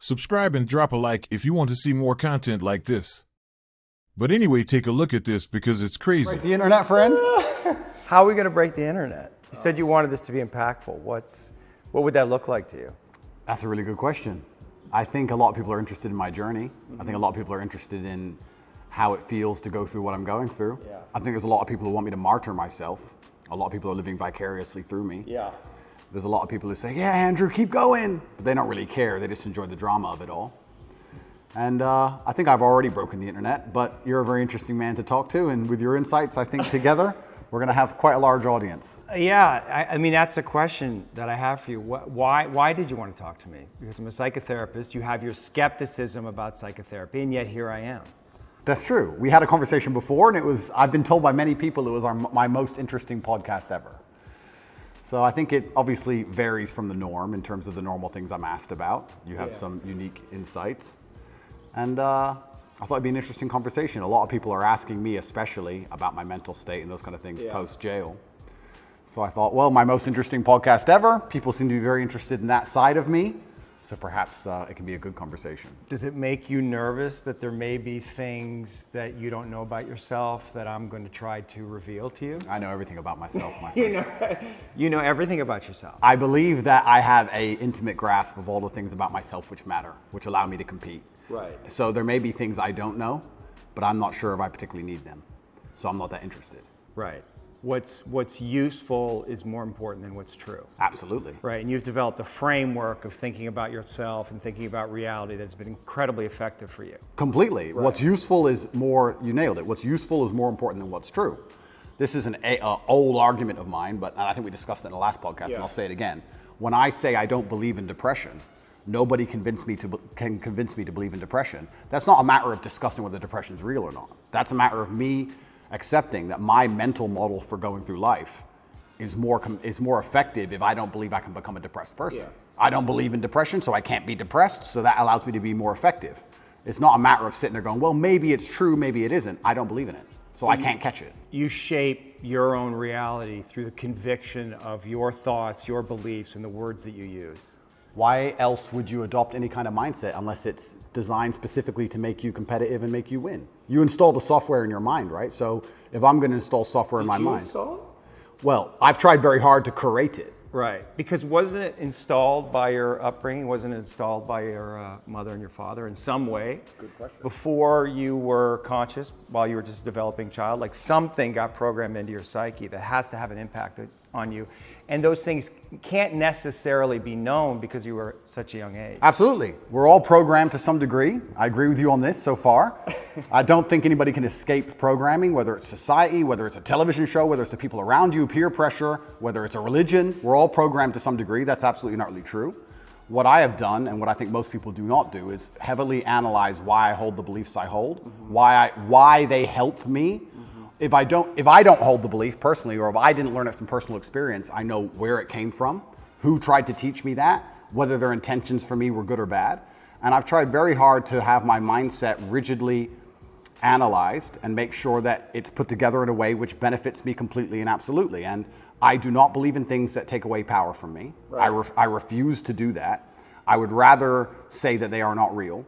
Subscribe and drop a like if you want to see more content like this. But anyway, take a look at this because it's crazy. Break the internet, friend? How are we going to break the internet? You said you wanted this to be impactful. What would that look like to you? That's a really good question. I think a lot of people are interested in my journey. I think a lot of people are interested in how it feels to go through what I'm going through. Yeah. I think there's a lot of people who want me to martyr myself. A lot of people are living vicariously through me. Yeah. There's a lot of people who say, yeah, Andrew, keep going. But they don't really care. They just enjoy the drama of it all. And I think I've already broken the internet, but you're a very interesting man to talk to. And with your insights, I think together, we're going to have quite a large audience. Yeah, I mean, that's a question that I have for you. Why did you want to talk to me? Because I'm a psychotherapist. You have your skepticism about psychotherapy, and yet here I am. That's true. We had a conversation before, and I've been told by many people it was my most interesting podcast ever. So I think it obviously varies from the norm in terms of the normal things I'm asked about. You have some unique insights. And I thought it'd be an interesting conversation. A lot of people are asking me especially about my mental state and those kind of things post-jail. So I thought, well, my most interesting podcast ever. People seem to be very interested in that side of me. So perhaps it can be a good conversation. Does it make you nervous that there may be things that you don't know about yourself that I'm going to try to reveal to you? I know everything about myself, my friend. You know everything about yourself. I believe that I have an intimate grasp of all the things about myself which matter, which allow me to compete. Right. So there may be things I don't know, but I'm not sure if I particularly need them. So I'm not that interested. Right. What's useful is more important than what's true. Absolutely. Right, and you've developed a framework of thinking about yourself and thinking about reality that's been incredibly effective for you. Completely. Right. What's useful is more, you nailed it, what's useful is more important than what's true. This is an old argument of mine, but I think we discussed it in the last podcast, and I'll say it again. When I say I don't believe in depression, nobody can convince me to believe in depression. That's not a matter of discussing whether depression is real or not. That's a matter of me accepting that my mental model for going through life is more effective if I don't believe I can become a depressed person. Yeah. I don't believe in depression, so I can't be depressed, so that allows me to be more effective. It's not a matter of sitting there going, well, maybe it's true, maybe it isn't. I don't believe in it, so I can't catch it. You shape your own reality through the conviction of your thoughts, your beliefs, and the words that you use. Why else would you adopt any kind of mindset unless it's designed specifically to make you competitive and make you win? You install the software in your mind, right? So if I'm going to install software in my mind. Install it? Well, I've tried very hard to curate it. Right, because wasn't it installed by your upbringing? Wasn't it installed by your mother and your father in some way? Good question. Before you were conscious, while you were just a developing child, like something got programmed into your psyche that has to have an impact on you. And those things can't necessarily be known because you were at such a young age. Absolutely. We're all programmed to some degree. I agree with you on this so far. I don't think anybody can escape programming, whether it's society, whether it's a television show, whether it's the people around you, peer pressure, whether it's a religion. We're all programmed to some degree. That's absolutely not really true. What I have done, and what I think most people do not do, is heavily analyze why I hold the beliefs I hold, why they help me. If I don't hold the belief personally, or if I didn't learn it from personal experience, I know where it came from, who tried to teach me that, whether their intentions for me were good or bad. And I've tried very hard to have my mindset rigidly analyzed and make sure that it's put together in a way which benefits me completely and absolutely. And I do not believe in things that take away power from me. Right. I refuse to do that. I would rather say that they are not real.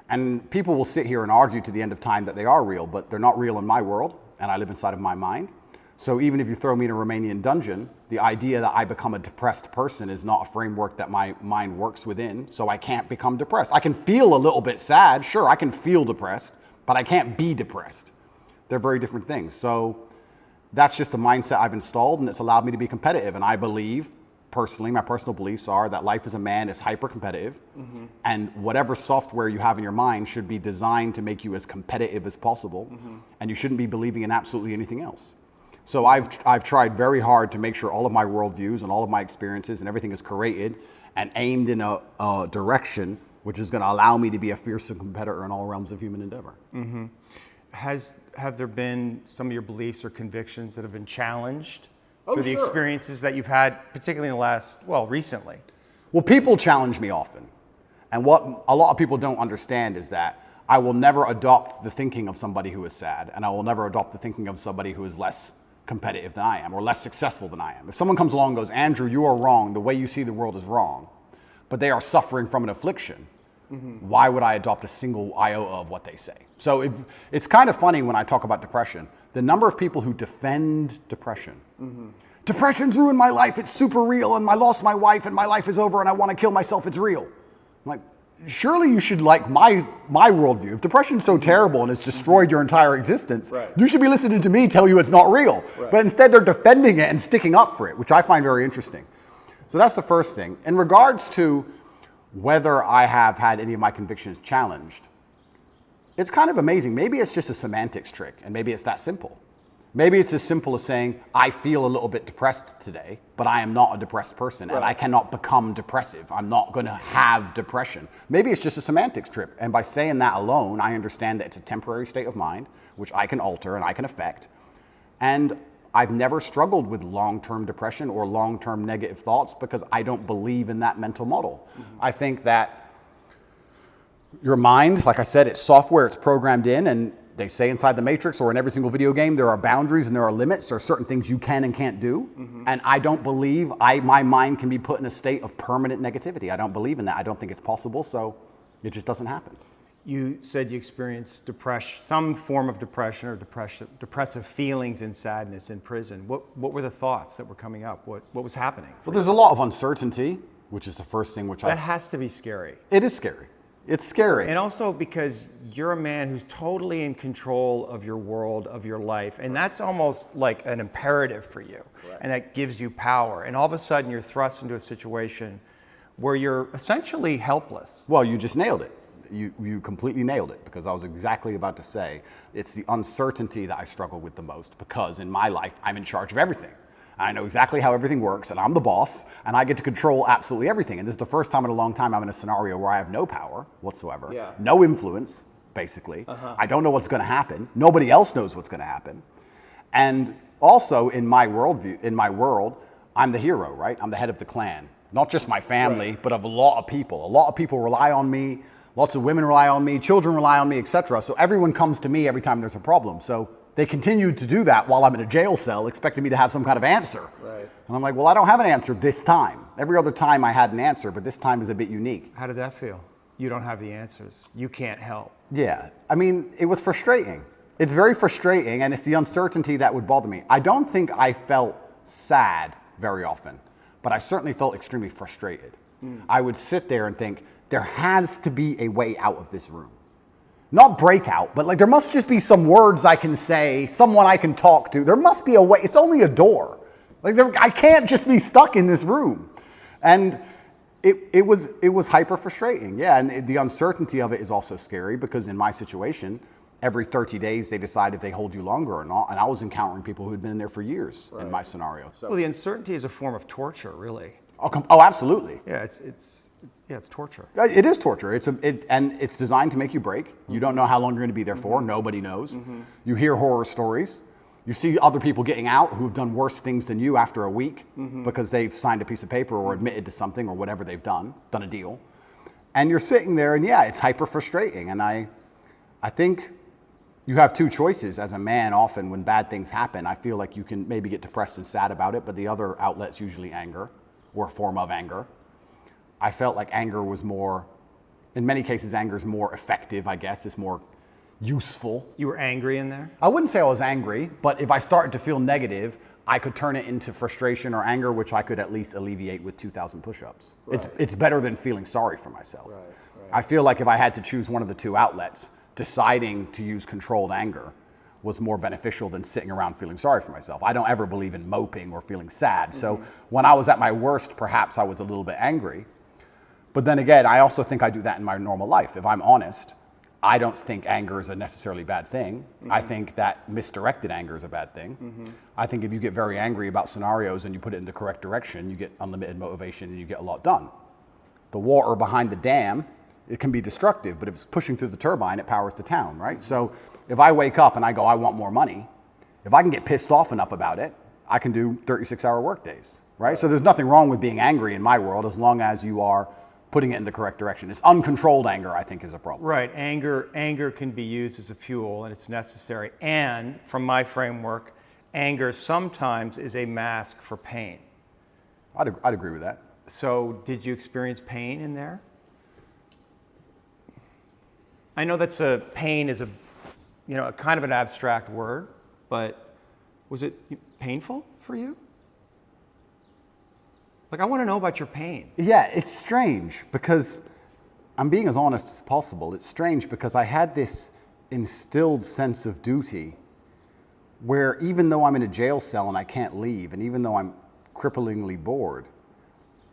And people will sit here and argue to the end of time that they are real, but they're not real in my world. And I live inside of my mind. So even if you throw me in a Romanian dungeon, the idea that I become a depressed person is not a framework that my mind works within, so I can't become depressed. I can feel a little bit sad, sure, I can feel depressed, but I can't be depressed. They're very different things. So that's just a mindset I've installed, and it's allowed me to be competitive. And I believe, personally, my personal beliefs are that life as a man is hyper-competitive, and whatever software you have in your mind should be designed to make you as competitive as possible, and you shouldn't be believing in absolutely anything else. So I've tried very hard to make sure all of my worldviews and all of my experiences and everything is curated and aimed in a direction which is going to allow me to be a fearsome competitor in all realms of human endeavor. Have there been some of your beliefs or convictions that have been challenged through the experiences that you've had, particularly in the last, recently? Well, people challenge me often. And what a lot of people don't understand is that I will never adopt the thinking of somebody who is sad, and I will never adopt the thinking of somebody who is less competitive than I am or less successful than I am. If someone comes along and goes, Andrew, you are wrong, the way you see the world is wrong, but they are suffering from an affliction, Why would I adopt a single iota of what they say? So it's kind of funny when I talk about depression, the number of people who defend depression. Depression's ruined my life, it's super real, and I lost my wife and my life is over and I want to kill myself, it's real. I'm like, surely you should like my worldview. If depression's so terrible and it's destroyed your entire existence, you should be listening to me tell you it's not real. But instead they're defending it and sticking up for it, which I find very interesting. So that's the first thing. In regards to whether I have had any of my convictions challenged, it's kind of amazing. Maybe it's just a semantics trick, and maybe it's that simple. Maybe it's as simple as saying, I feel a little bit depressed today, but I am not a depressed person, and I cannot become depressive. I'm not going to have depression. Maybe it's just a semantics trick, and by saying that alone, I understand that it's a temporary state of mind, which I can alter and I can affect. And I've never struggled with long-term depression or long-term negative thoughts because I don't believe in that mental model. I think that your mind, like I said, it's software, it's programmed in, and they say inside the Matrix or in every single video game, there are boundaries and there are limits. There are certain things you can and can't do. And I don't believe my mind can be put in a state of permanent negativity. I don't believe in that. I don't think it's possible, so it just doesn't happen. You said you experienced depression, some form of depression or depressive feelings and sadness in prison. What were the thoughts that were coming up? What was happening? Well, there's a lot of uncertainty, which is the first thing That has to be scary. It is scary. It's scary. And also because you're a man who's totally in control of your world, of your life, and that's almost like an imperative for you. And that gives you power. And all of a sudden you're thrust into a situation where you're essentially helpless. Well, you just nailed it. You completely nailed it, because I was exactly about to say it's the uncertainty that I struggle with the most, because in my life I'm in charge of everything. I know exactly how everything works, and I'm the boss, and I get to control absolutely everything. And this is the first time in a long time I'm in a scenario where I have no power whatsoever, no influence, basically. I don't know what's going to happen. Nobody else knows what's going to happen. And also in my worldview, in my world, I'm the hero, right? I'm the head of the clan. Not just my family, but of a lot of people. A lot of people rely on me. Lots of women rely on me. Children rely on me, etc. So everyone comes to me every time there's a problem. So they continued to do that while I'm in a jail cell, expecting me to have some kind of answer. And I'm like, well, I don't have an answer this time. Every other time I had an answer, but this time is a bit unique. How did that feel? You don't have the answers. You can't help. Yeah, I mean, it was frustrating. It's very frustrating, and it's the uncertainty that would bother me. I don't think I felt sad very often, but I certainly felt extremely frustrated. I would sit there and think, there has to be a way out of this room. Not breakout, but like there must just be some words I can say, someone I can talk to. There must be a way. It's only a door. Like I can't just be stuck in this room. And it was hyper frustrating. Yeah, and the uncertainty of it is also scary, because in my situation, every 30 days they decide if they hold you longer or not. And I was encountering people who had been in there for years in my scenario. So. Well, the uncertainty is a form of torture, really. Oh, absolutely. Yeah, it's torture. It is torture. And it's designed to make you break. You don't know how long you're going to be there for. Nobody knows. You hear horror stories. You see other people getting out who have done worse things than you after a week because they've signed a piece of paper or admitted to something or whatever they've done a deal. And you're sitting there, and yeah, it's hyper frustrating. And I think you have two choices as a man. Often when bad things happen, I feel like you can maybe get depressed and sad about it, but the other outlet's usually anger or a form of anger. I felt like anger was more, in many cases, anger is more effective, I guess. It's more useful. You were angry in there? I wouldn't say I was angry, but if I started to feel negative, I could turn it into frustration or anger, which I could at least alleviate with 2,000 push-ups. It's better than feeling sorry for myself. I feel like if I had to choose one of the two outlets, deciding to use controlled anger was more beneficial than sitting around feeling sorry for myself. I don't ever believe in moping or feeling sad. So when I was at my worst, perhaps I was a little bit angry. But then again, I also think I do that in my normal life. If I'm honest, I don't think anger is a necessarily bad thing. I think that misdirected anger is a bad thing. I think if you get very angry about scenarios and you put it in the correct direction, you get unlimited motivation and you get a lot done. The water behind the dam, it can be destructive, but if it's pushing through the turbine, it powers the town, right? So if I wake up and I go, I want more money, if I can get pissed off enough about it, I can do 36-hour work days, right? So there's nothing wrong with being angry in my world as long as you are putting it in the correct direction. It's uncontrolled anger, I think, is a problem. Right, anger can be used as a fuel, and it's necessary. And from my framework, anger sometimes is a mask for pain. I'd agree with that. So did you experience pain in there? I know that's pain is a kind of an abstract word, but was it painful for you? Like, I want to know about your pain. Yeah, it's strange because I'm being as honest as possible. It's strange because I had this instilled sense of duty where even though I'm in a jail cell and I can't leave, and even though I'm cripplingly bored,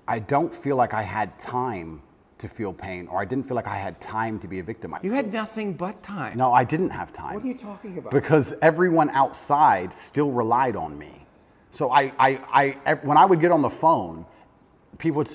I don't feel like I had time to feel pain, or I didn't feel like I had time to be a victim. You had nothing but time. No, I didn't have time. What are you talking about? Because everyone outside still relied on me. So when I would get on the phone, people would...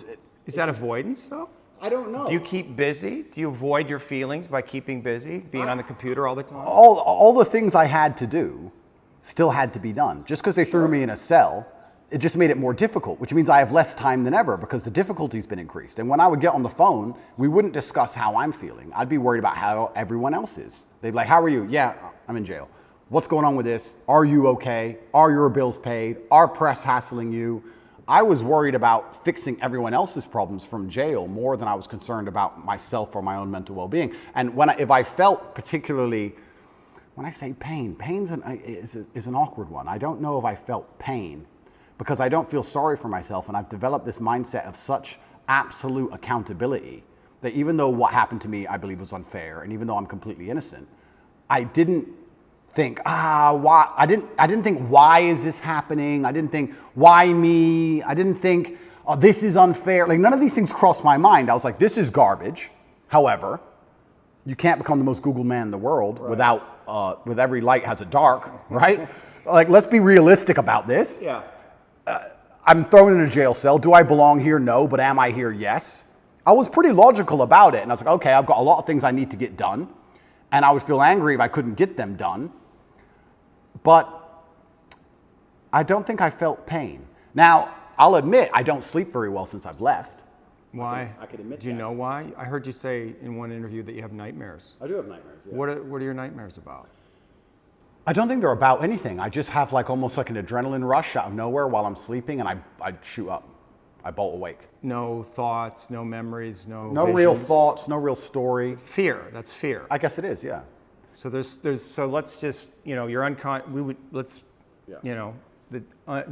Is that avoidance, though? I don't know. Do you keep busy? Do you avoid your feelings by keeping busy, being on the computer all the time? All the things I had to do still had to be done. Just because they threw me in a cell, it just made it more difficult, which means I have less time than ever because the difficulty's been increased. And when I would get on the phone, we wouldn't discuss how I'm feeling. I'd be worried about how everyone else is. They'd be like, how are you? Yeah, I'm in jail. What's going on with this? Are you okay? Are your bills paid? Are press hassling you? I was worried about fixing everyone else's problems from jail more than I was concerned about myself or my own mental well-being. And if I felt particularly, when I say pain, is an awkward one. I don't know if I felt pain because I don't feel sorry for myself, and I've developed this mindset of such absolute accountability that even though what happened to me I believe was unfair, and even though I'm completely innocent, I didn't think, why? I didn't think, why is this happening? I didn't think, why me? I didn't think, oh, this is unfair. Like, none of these things crossed my mind. I was like, this is garbage. However, you can't become the most Googled man in the world with every light has a dark, right? Like, let's be realistic about this. Yeah. I'm thrown in a jail cell. Do I belong here? No. But am I here? Yes. I was pretty logical about it. And I was like, okay, I've got a lot of things I need to get done. And I would feel angry if I couldn't get them done. But I don't think I felt pain. Now, I'll admit, I don't sleep very well since I've left. Why? I could admit Do you that. know why? I heard you say in one interview that you have nightmares. I do have nightmares, yeah. What are your nightmares about? I don't think they're about anything. I just have almost like an adrenaline rush out of nowhere while I'm sleeping, and I shoot up. I bolt awake. No thoughts, no memories, no real visions? thoughts, no real story. Fear. That's fear. I guess it is, yeah. So so let's just, you're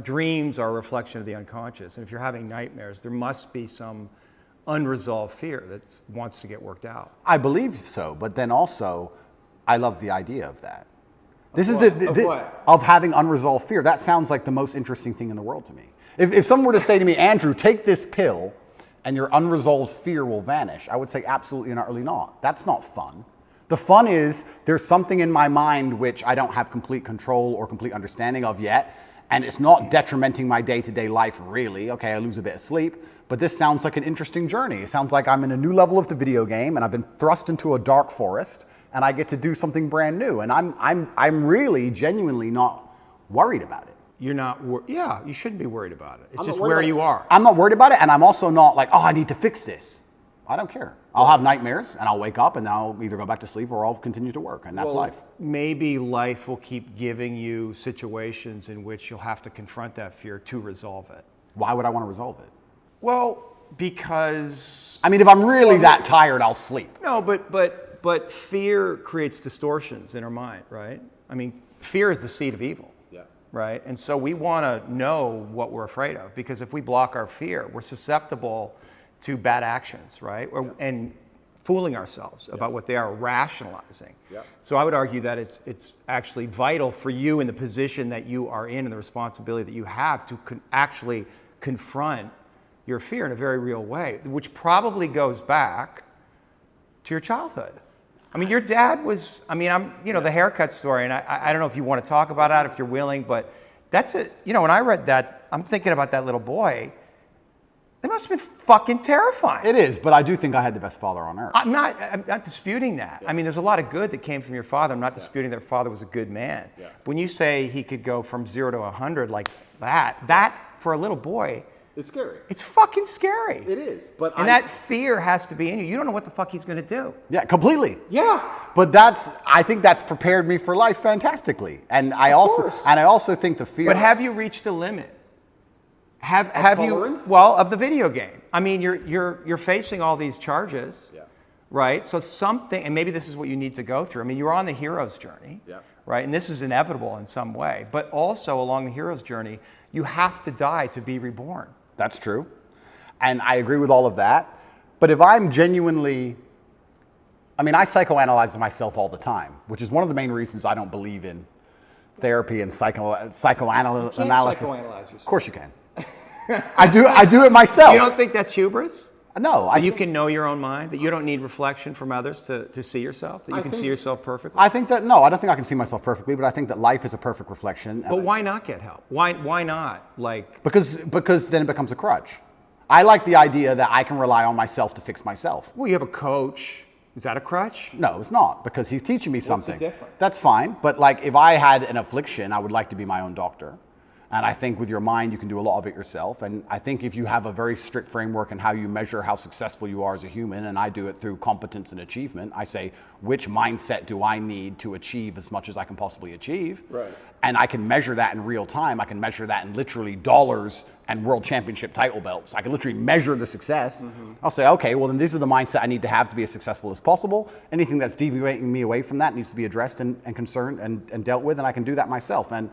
dreams are a reflection of the unconscious. And if you're having nightmares, there must be some unresolved fear that wants to get worked out. I believe so, but then also, I love the idea of that. Of having unresolved fear. That sounds like the most interesting thing in the world to me. If someone were to say to me, Andrew, take this pill and your unresolved fear will vanish, I would say absolutely and utterly not. That's not fun. The fun is there's something in my mind which I don't have complete control or complete understanding of yet, and it's not detrimenting my day-to-day life really. Okay, I lose a bit of sleep, but this sounds like an interesting journey. It sounds like I'm in a new level of the video game and I've been thrust into a dark forest and I get to do something brand new, and I'm really genuinely not worried about it. You're not, you shouldn't be worried about it. It's just where you are. I'm not worried about it, and I'm also not like, oh, I need to fix this. I don't care. I'll have nightmares, and I'll wake up, and I'll either go back to sleep or I'll continue to work, and that's life. Maybe life will keep giving you situations in which you'll have to confront that fear to resolve it. Why would I want to resolve it? Well, because... I mean, if I'm really that tired, I'll sleep. No, but fear creates distortions in our mind, right? I mean, fear is the seed of evil. Right? And so we want to know what we're afraid of, because if we block our fear, we're susceptible to bad actions, right? And fooling ourselves about what they are, rationalizing. So I would argue that it's actually vital for you in the position that you are in and the responsibility that you have to actually confront your fear in a very real way, which probably goes back to your childhood. I mean, your dad was, the haircut story, and I don't know if you want to talk about that, if you're willing, but that's it. When I read that, I'm thinking about that little boy. It must have been fucking terrifying. It is, but I do think I had the best father on earth. I'm not disputing that. Yeah. I mean, there's a lot of good that came from your father. I'm not disputing that your father was a good man. Yeah. When you say he could go from 0 to 100 like that for a little boy, it's scary. It's fucking scary. It is, but that fear has to be in you. You don't know what the fuck he's going to do. Yeah, completely. Yeah. But I think that's prepared me for life fantastically. And I also think the fear. But have you reached a limit? Have tolerance? you of the video game? I mean, you're facing all these charges. Yeah. right? So something, and maybe this is what you need to go through. I mean, you're on the hero's journey, right? And this is inevitable in some way. But also along the hero's journey, you have to die to be reborn. That's true. And I agree with all of that. But if I'm genuinely, I mean, I psychoanalyze myself all the time, which is one of the main reasons I don't believe in therapy and psychoanalysis. You can't psychoanalyze yourself. Of course you can. I do it myself. You don't think that's hubris? No. You can know your own mind, that you don't need reflection from others to see yourself, that you can see yourself perfectly? I think that, no, I don't think I can see myself perfectly, but I think that life is a perfect reflection. But why not get help? Why not? Like, because then it becomes a crutch. I like the idea that I can rely on myself to fix myself. well, you have a coach. Is that a crutch? No, it's not, because he's teaching me something. What's the difference? That's fine, but like if I had an affliction, I would like to be my own doctor. And I think with your mind, you can do a lot of it yourself. And I think if you have a very strict framework in how you measure how successful you are as a human, and I do it through competence and achievement, I say, which mindset do I need to achieve as much as I can possibly achieve? Right. And I can measure that in real time. I can measure that in literally dollars and world championship title belts. I can literally measure the success. I'll say, okay, well then this is the mindset I need to have to be as successful as possible. Anything that's deviating me away from that needs to be addressed and concerned and dealt with, and I can do that myself. And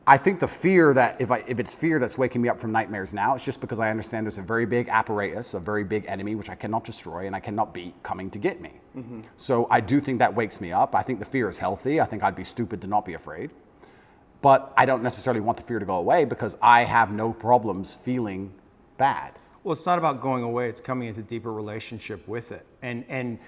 I think the fear that if it's fear that's waking me up from nightmares now, it's just because I understand there's a very big apparatus, a very big enemy, which I cannot destroy and I cannot beat, coming to get me. So I do think that wakes me up. I think the fear is healthy. I think I'd be stupid to not be afraid. But I don't necessarily want the fear to go away because I have no problems feeling bad. Well, it's not about going away. It's coming into deeper relationship with it. And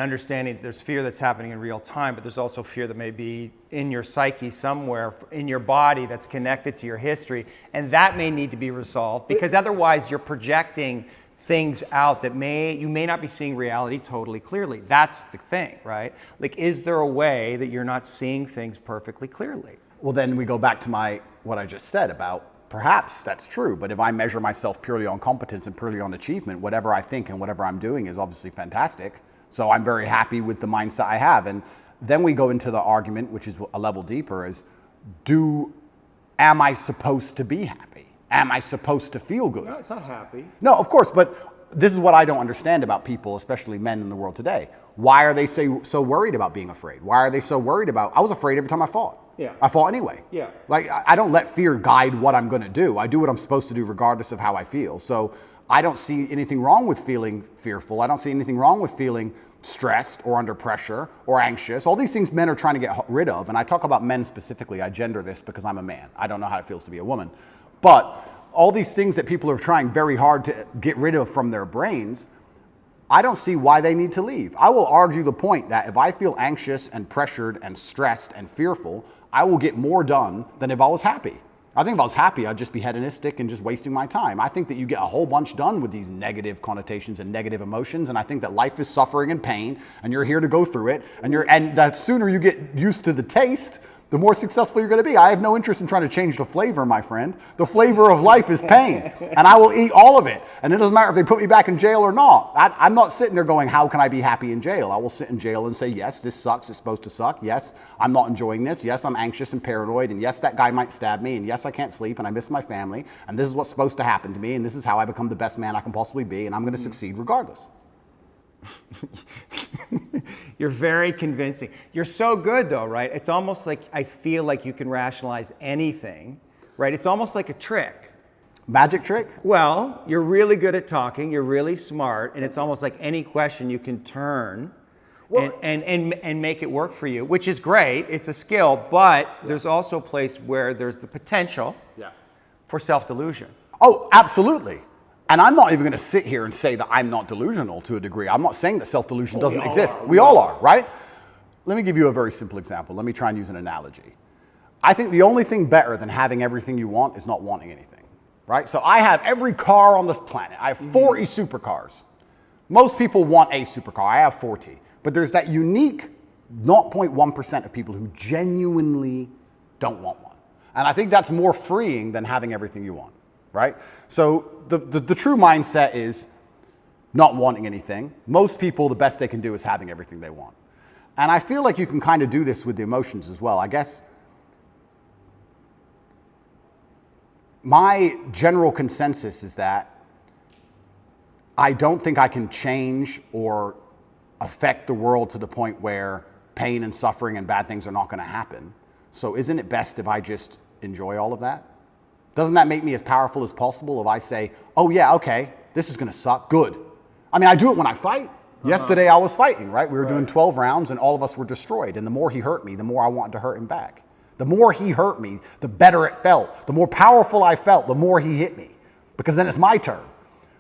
understanding that there's fear that's happening in real time, but there's also fear that may be in your psyche somewhere, in your body, that's connected to your history. And that may need to be resolved, because otherwise you're projecting things out that you may not be seeing reality totally clearly. That's the thing, right? Like, is there a way that you're not seeing things perfectly clearly? Well, then we go back to what I just said about perhaps that's true, but if I measure myself purely on competence and purely on achievement, whatever I think and whatever I'm doing is obviously fantastic. So I'm very happy with the mindset I have. And then we go into the argument, which is a level deeper, is am I supposed to be happy? Am I supposed to feel good? No, it's not happy. No, of course, but this is what I don't understand about people, especially men in the world today. Why are they so worried about being afraid? Why are they so worried about, I was afraid every time I fought. Yeah. I fought anyway. Yeah. Like, I don't let fear guide what I'm gonna do. I do what I'm supposed to do regardless of how I feel. So I don't see anything wrong with feeling fearful. I don't see anything wrong with feeling stressed or under pressure or anxious. All these things men are trying to get rid of. And I talk about men specifically. I gender this because I'm a man. I don't know how it feels to be a woman. But all these things that people are trying very hard to get rid of from their brains, I don't see why they need to leave. I will argue the point that if I feel anxious and pressured and stressed and fearful, I will get more done than if I was happy. I think if I was happy, I'd just be hedonistic and just wasting my time. I think that you get a whole bunch done with these negative connotations and negative emotions, and I think that life is suffering and pain, and you're here to go through it, and the sooner you get used to the taste, the more successful you're going to be. I have no interest in trying to change the flavor, my friend. The flavor of life is pain, and I will eat all of it. And it doesn't matter if they put me back in jail or not. I'm not sitting there going, how can I be happy in jail? I will sit in jail and say, yes, this sucks. It's supposed to suck. Yes, I'm not enjoying this. Yes, I'm anxious and paranoid. And yes, that guy might stab me. And yes, I can't sleep and I miss my family. And this is what's supposed to happen to me. And this is how I become the best man I can possibly be. And I'm going to succeed regardless. You're very convincing. You're so good though, right? It's almost like I feel like you can rationalize anything, right? It's almost like a trick. Magic trick? Well, you're really good at talking, you're really smart, and it's almost like any question you can turn and make it work for you, which is great. It's a skill, but there's also a place where there's the potential for self-delusion. Oh, absolutely. And I'm not even going to sit here and say that I'm not delusional to a degree. I'm not saying that self-delusion doesn't exist. We all are, right? Let me give you a very simple example. Let me try and use an analogy. I think the only thing better than having everything you want is not wanting anything, right? So I have every car on this planet. I have 40 supercars. Most people want a supercar. I have 40. But there's that unique 0.1% of people who genuinely don't want one. And I think that's more freeing than having everything you want. Right? So the true mindset is not wanting anything. Most people, the best they can do is having everything they want. And I feel like you can kind of do this with the emotions as well. I guess my general consensus is that I don't think I can change or affect the world to the point where pain and suffering and bad things are not going to happen. So isn't it best if I just enjoy all of that? Doesn't that make me as powerful as possible if I say, oh yeah, okay, this is going to suck, good. I mean, I do it when I fight. Yesterday I was fighting, right? We were doing 12 rounds and all of us were destroyed. And the more he hurt me, the more I wanted to hurt him back. The more he hurt me, the better it felt. The more powerful I felt, the more he hit me. Because then it's my turn,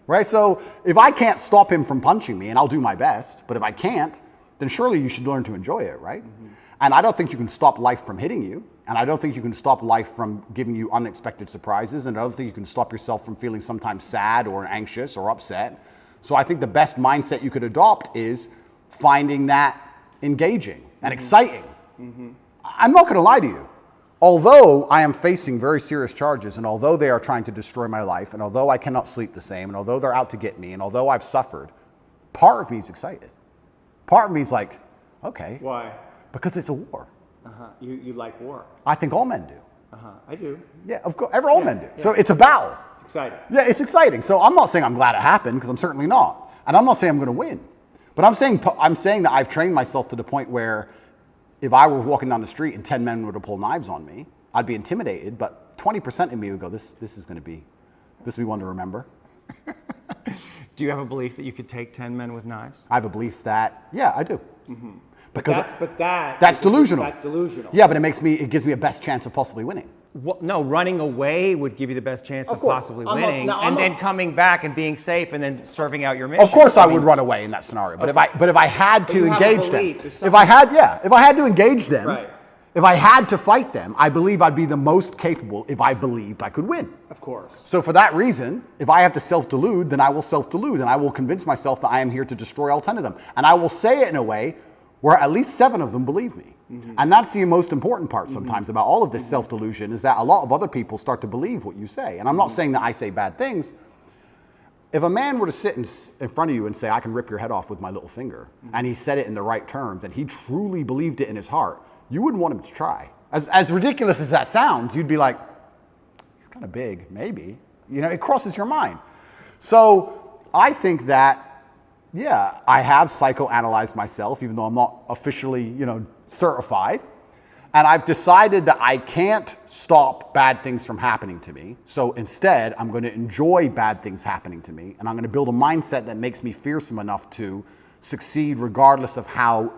right? So if I can't stop him from punching me, and I'll do my best, but if I can't, then surely you should learn to enjoy it, right? And I don't think you can stop life from hitting you. And I don't think you can stop life from giving you unexpected surprises. And I don't think you can stop yourself from feeling sometimes sad or anxious or upset. So I think the best mindset you could adopt is finding that engaging and exciting. I'm not going to lie to you. Although I am facing very serious charges, and although they are trying to destroy my life, and although I cannot sleep the same, and although they're out to get me, and although I've suffered, part of me is excited. Part of me is like, okay. Why? Because it's a war. You like war? I think all men do. I do. Yeah, of course, all men do. So it's a battle. It's exciting. Yeah, it's exciting. So I'm not saying I'm glad it happened, because I'm certainly not. And I'm not saying I'm going to win. But I'm saying that I've trained myself to the point where if I were walking down the street and 10 men were to pull knives on me, I'd be intimidated, but 20% of me would go, this will be one to remember. Do you have a belief that you could take 10 men with knives? I have a belief that, yeah, I do. Because That's delusional. That's delusional. Yeah, but it gives me a best chance of possibly winning. Well, no, running away would give you the best chance of course. possibly I'm not- winning, now, I'm and not- then coming back and being safe, and then serving out your mission. Of course, I would run away in that scenario. But if I had to you have a engage them, belief, there's if I had to engage them, Right. if I had to fight them, I believe I'd be the most capable if I believed I could win. Of course. So for that reason, if I have to self-delude, then I will self-delude, and I will convince myself that I am here to destroy all 10 of them, and I will say it in a way where at least 7 of them believe me. And that's the most important part sometimes about all of this self-delusion, is that a lot of other people start to believe what you say. And I'm not saying that I say bad things. If a man were to sit in front of you and say, I can rip your head off with my little finger, and he said it in the right terms, and he truly believed it in his heart, you wouldn't want him to try. As ridiculous as that sounds, you'd be like, he's kind of big, maybe. You know, it crosses your mind. So I think that, yeah, I have psychoanalyzed myself, even though I'm not officially, certified. And I've decided that I can't stop bad things from happening to me. So instead, I'm going to enjoy bad things happening to me. And I'm going to build a mindset that makes me fearsome enough to succeed regardless of how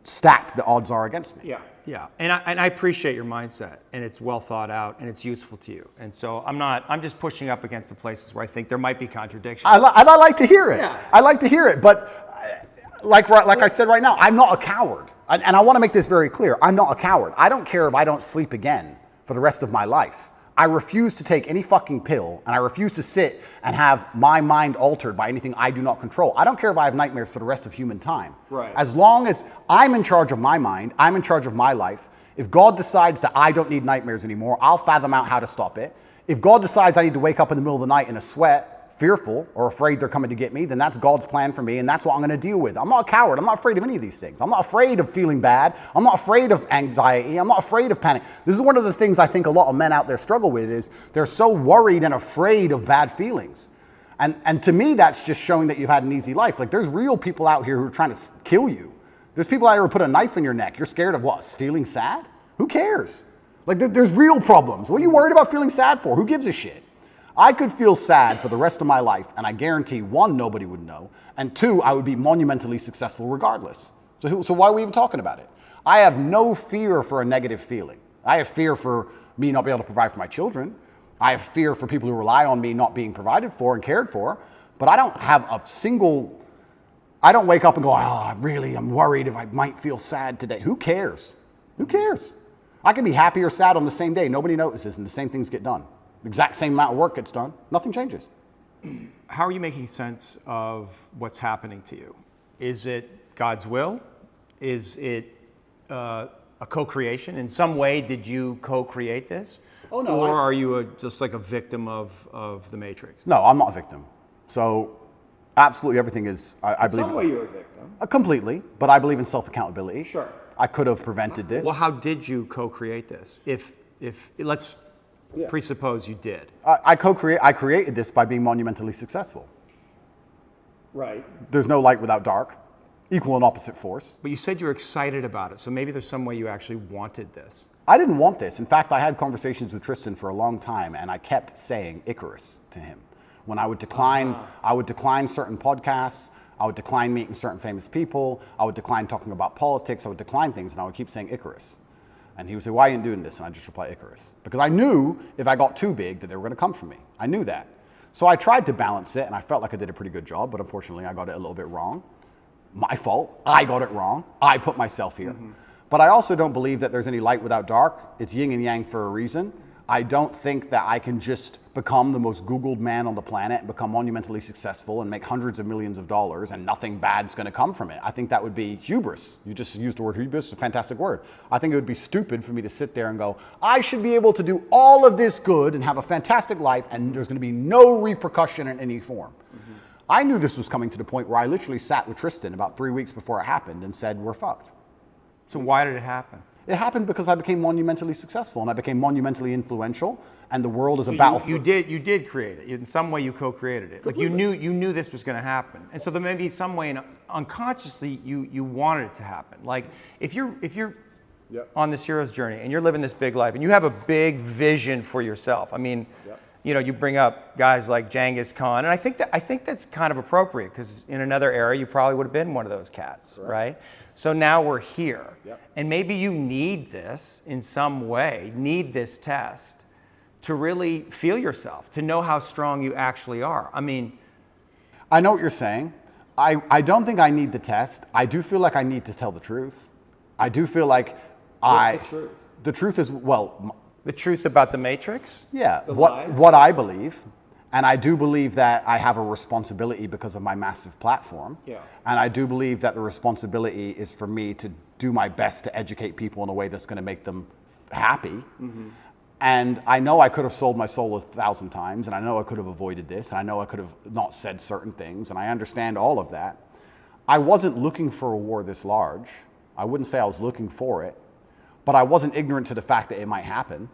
stacked the odds are against me. Yeah. And I appreciate your mindset, and it's well thought out, and it's useful to you. And so I'm just pushing up against the places where I think there might be contradictions. I like to hear it. Yeah. I like to hear it. But like I said right now, I'm not a coward. And I want to make this very clear. I'm not a coward. I don't care if I don't sleep again for the rest of my life. I refuse to take any fucking pill, and I refuse to sit and have my mind altered by anything I do not control. I don't care if I have nightmares for the rest of human time. Right. As long as I'm in charge of my mind, I'm in charge of my life. If God decides that I don't need nightmares anymore, I'll fathom out how to stop it. If God decides I need to wake up in the middle of the night in a sweat, fearful or afraid they're coming to get me, then that's God's plan for me, and that's what I'm going to deal with. I'm not a coward. I'm not afraid of any of these things. I'm not afraid of feeling bad. I'm not afraid of anxiety. I'm not afraid of panic. This is one of the things I think a lot of men out there struggle with, is they're so worried and afraid of bad feelings. And to me, that's just showing that you've had an easy life. Like, there's real people out here who are trying to kill you. There's people out here who put a knife in your neck. You're scared of what? Feeling sad? Who cares? Like, there's real problems. What are you worried about feeling sad for? Who gives a shit? I could feel sad for the rest of my life, and I guarantee, 1, nobody would know, and 2, I would be monumentally successful regardless. So why are we even talking about it? I have no fear for a negative feeling. I have fear for me not being able to provide for my children. I have fear for people who rely on me not being provided for and cared for, but I don't have I don't wake up and go, I'm worried if I might feel sad today. Who cares? Who cares? I can be happy or sad on the same day. Nobody notices, and the same things get done. The exact same amount of work gets done. Nothing changes. How are you making sense of what's happening to you? Is it God's will? Is it a co-creation? In some way, did you co-create this? Oh, no. Or are you just like a victim of the Matrix? No, I'm not a victim. So absolutely everything is, I believe. In some way you're a victim. Completely, but I believe in self-accountability. Sure. I could have prevented this. Well, how did you co-create this? If let's presuppose you did. I created this by being monumentally successful. Right. There's no light without dark. Equal and opposite force. But you said you were excited about it, so maybe there's some way you actually wanted this. I didn't want this. In fact, I had conversations with Tristan for a long time, and I kept saying Icarus to him. When I would decline, I would decline certain podcasts. I would decline meeting certain famous people. I would decline talking about politics. I would decline things, and I would keep saying Icarus. And he would say, "Why are you doing this?" And I just reply, "Icarus." Because I knew if I got too big that they were going to come for me. I knew that. So I tried to balance it, and I felt like I did a pretty good job, but unfortunately I got it a little bit wrong. My fault. I got it wrong. I put myself here. But I also don't believe that there's any light without dark. It's yin and yang for a reason. I don't think that I can just become the most Googled man on the planet and become monumentally successful and make hundreds of millions of dollars and nothing bad's going to come from it. I think that would be hubris. You just used the word hubris. It's a fantastic word. I think it would be stupid for me to sit there and go, I should be able to do all of this good and have a fantastic life and there's going to be no repercussion in any form. I knew this was coming to the point where I literally sat with Tristan about 3 weeks before it happened and said, we're fucked. So why did it happen? It happened because I became monumentally successful and I became monumentally influential and the world is a battlefield. You did create it. In some way you co-created it. Like you knew this was going to happen. And so there may be some way unconsciously you wanted it to happen. Like if you're on this hero's journey and you're living this big life and you have a big vision for yourself. I mean, you know, you bring up guys like Genghis Khan, and I think that's kind of appropriate because in another era you probably would have been one of those cats, right? So now we're here, and maybe you need this in some way, need this test to really feel yourself, to know how strong you actually are. I mean, I know what you're saying. I don't think I need the test. I do feel like I need to tell the truth. I do feel like What's the truth? The truth is, well, the truth about the Matrix? yeah, The lies? what I believe, and I do believe that I have a responsibility because of my massive platform. Yeah. And I do believe that the responsibility is for me to do my best to educate people in a way that's going to make them happy. And I know I could have sold my soul 1,000 times, and I know I could have avoided this, and I know I could have not said certain things, and I understand all of that. I wasn't looking for a war this large. I wouldn't say I was looking for it, but I wasn't ignorant to the fact that it might happen,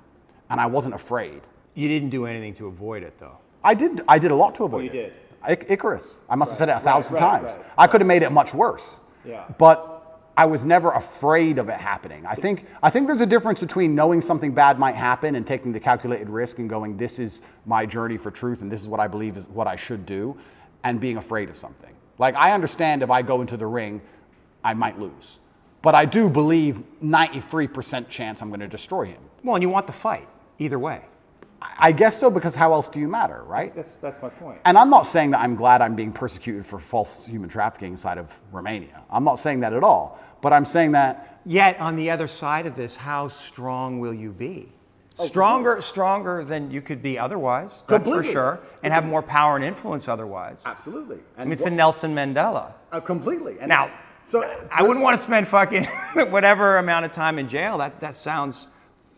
and I wasn't afraid. You didn't do anything to avoid it, though. I did a lot to avoid you it. did? Icarus. I must have said it 1,000 right, times. right. I could have made it much worse. Yeah. But I was never afraid of it happening. I think there's a difference between knowing something bad might happen and taking the calculated risk and going, this is my journey for truth and this is what I believe is what I should do, and being afraid of something. Like, I understand if I go into the ring, I might lose. But I do believe 93% chance I'm going to destroy him. Well, and you want the fight, either way. I guess so, because how else do you matter, right? That's my point. And I'm not saying that I'm glad I'm being persecuted for false human trafficking inside of Romania. I'm not saying that at all. But I'm saying that... Yet, on the other side of this, how strong will you be? Stronger than you could be otherwise, that's Completely. for sure, and have more power and influence otherwise. Absolutely. I mean, it's the Nelson Mandela. Completely. And Now, I wouldn't want to spend fucking whatever amount of time in jail. That sounds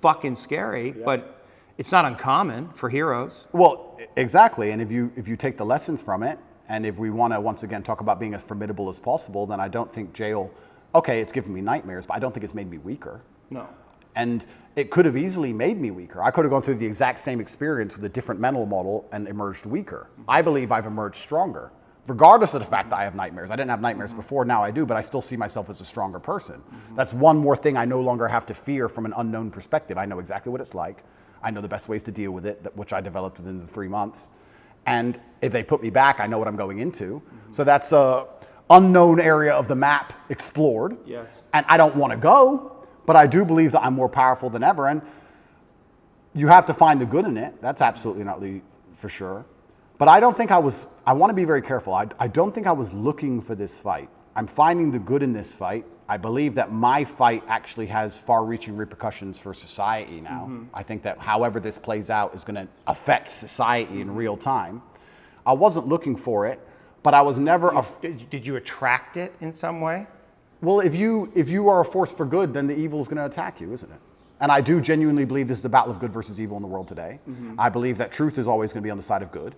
fucking scary, but it's not uncommon for heroes. Well, exactly. And if you take the lessons from it, and if we want to once again talk about being as formidable as possible, then I don't think jail, okay, it's given me nightmares, but I don't think it's made me weaker. No. And it could have easily made me weaker. I could have gone through the exact same experience with a different mental model and emerged weaker. I believe I've emerged stronger, regardless of the fact that I have nightmares. I didn't have nightmares before, now I do, but I still see myself as a stronger person. That's one more thing I no longer have to fear from an unknown perspective. I know exactly what it's like. I know the best ways to deal with it, which I developed within the 3 months. And if they put me back, I know what I'm going into. So that's a unknown area of the map explored. Yes. And I don't want to go, but I do believe that I'm more powerful than ever. And you have to find the good in it. That's absolutely not for sure. But I don't think I want to be very careful. I don't think I was looking for this fight. I'm finding the good in this fight. I believe that my fight actually has far-reaching repercussions for society now. I think that however this plays out is going to affect society in real time. I wasn't looking for it, but I was never... Did you attract it in some way? Well, if you are a force for good, then the evil is going to attack you, isn't it? And I do genuinely believe this is the battle of good versus evil in the world today. I believe that truth is always going to be on the side of good.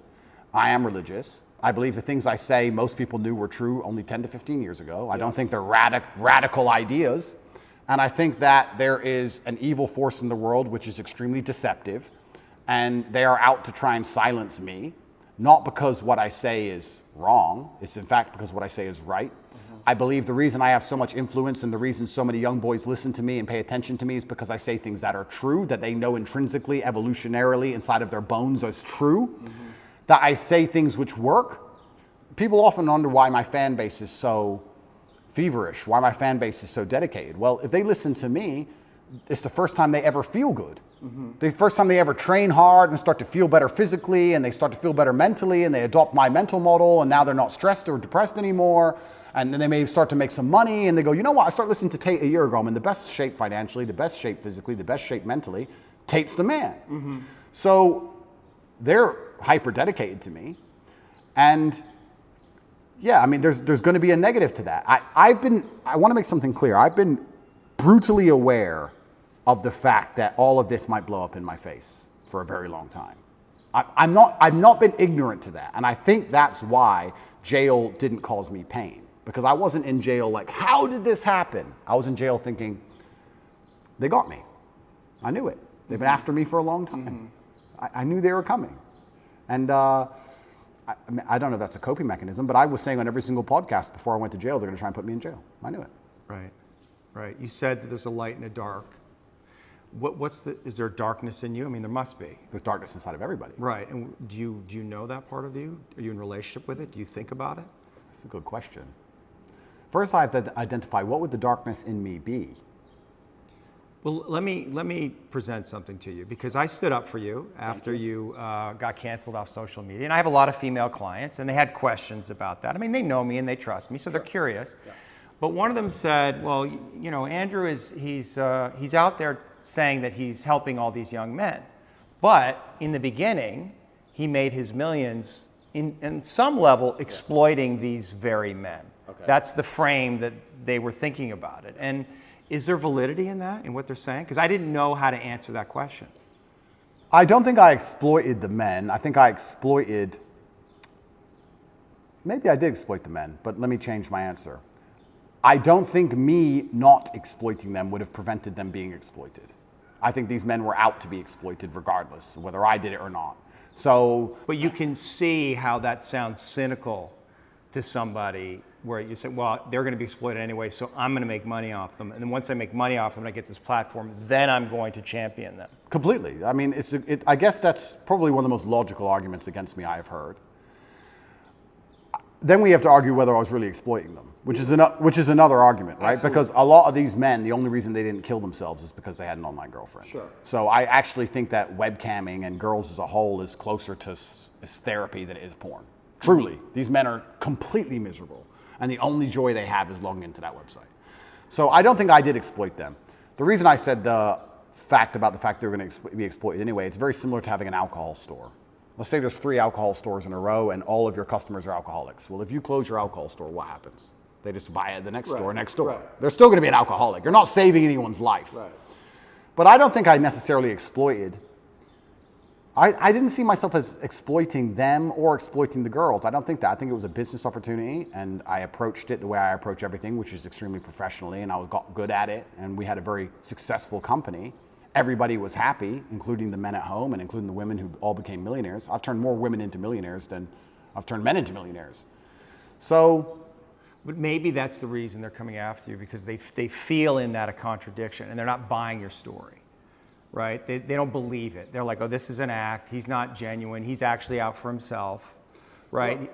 I am religious. I believe the things I say most people knew were true only 10 to 15 years ago. I don't think they're radical ideas. And I think that there is an evil force in the world which is extremely deceptive. And they are out to try and silence me. not because what I say is wrong. It's in fact because what I say is right. I believe the reason I have so much influence and the reason so many young boys listen to me and pay attention to me is because I say things that are true, that they know intrinsically, evolutionarily, inside of their bones as true, that I say things which work. People often wonder why my fan base is so feverish, why my fan base is so dedicated. Well, if they listen to me, it's the first time they ever feel good. The first time they ever train hard and start to feel better physically, and they start to feel better mentally, and they adopt my mental model, and now they're not stressed or depressed anymore. And then they may start to make some money, and they go, you know what, I started listening to Tate a year ago. I'm in the best shape financially, the best shape physically, the best shape mentally. Tate's the man. So they're hyper dedicated to me. And yeah, I mean, there's going to be a negative to that. I want to make something clear. I've been brutally aware of the fact that all of this might blow up in my face for a very long time. I've not been ignorant to that. And I think that's why jail didn't cause me pain. Because I wasn't in jail like, how did this happen? I was in jail thinking, they got me. I knew it. They've been after me for a long time. I knew they were coming. And I don't know if that's a coping mechanism, but I was saying on every single podcast before I went to jail, they're going to try and put me in jail. I knew it. Right. You said that there's a light and a dark. Is there darkness in you? I mean, there must be. There's darkness inside of everybody. Right. And do you know that part of you? Are you in relationship with it? Do you think about it? That's a good question. First, I have to identify what would the darkness in me be. Well, let me present something to you, because I stood up for you after you got canceled off social media, and I have a lot of female clients, and they had questions about that. I mean, they know me and they trust me, so they're curious. Yeah. But one of them said, "Well, you know, Andrew he's out there saying that he's helping all these young men, but in the beginning, he made his millions in some level exploiting these very men." Okay. That's the frame that they were thinking about it. And is there validity in that, in what they're saying? Because I didn't know how to answer that question. I don't think I exploited the men. I think I exploited, maybe I did exploit the men, but let me change my answer. I don't think me not exploiting them would have prevented them being exploited. I think these men were out to be exploited regardless, whether I did it or not. So, but you can see how that sounds cynical to somebody, where you say, well, they're going to be exploited anyway, so I'm going to make money off them. And then once I make money off them and I get this platform, then I'm going to champion them. Completely. I mean, I guess that's probably one of the most logical arguments against me I've heard. Then we have to argue whether I was really exploiting them, which is another argument, right? Absolutely. Because a lot of these men, the only reason they didn't kill themselves is because they had an online girlfriend. Sure. So I actually think that webcamming and girls as a whole is closer to therapy than it is porn. Truly, these men are completely miserable, and the only joy they have is logging into that website. So I don't think I did exploit them. The reason I said the fact they were going to be exploited anyway, it's very similar to having an alcohol store. Let's say there's 3 alcohol stores in a row and all of your customers are alcoholics. Well, if you close your alcohol store, what happens? They just buy at the next store next door. Right. They're still going to be an alcoholic. You're not saving anyone's life. Right. But I don't think I necessarily exploited. I didn't see myself as exploiting them or exploiting the girls. I don't think that. I think it was a business opportunity, and I approached it the way I approach everything, which is extremely professionally, and I got good at it, and we had a very successful company. Everybody was happy, including the men at home and including the women who all became millionaires. I've turned more women into millionaires than I've turned men into millionaires. So, but maybe that's the reason they're coming after you, because they feel in that a contradiction, and they're not buying your story. Right? They don't believe it. They're like, oh, this is an act. He's not genuine. He's actually out for himself. Right? Well,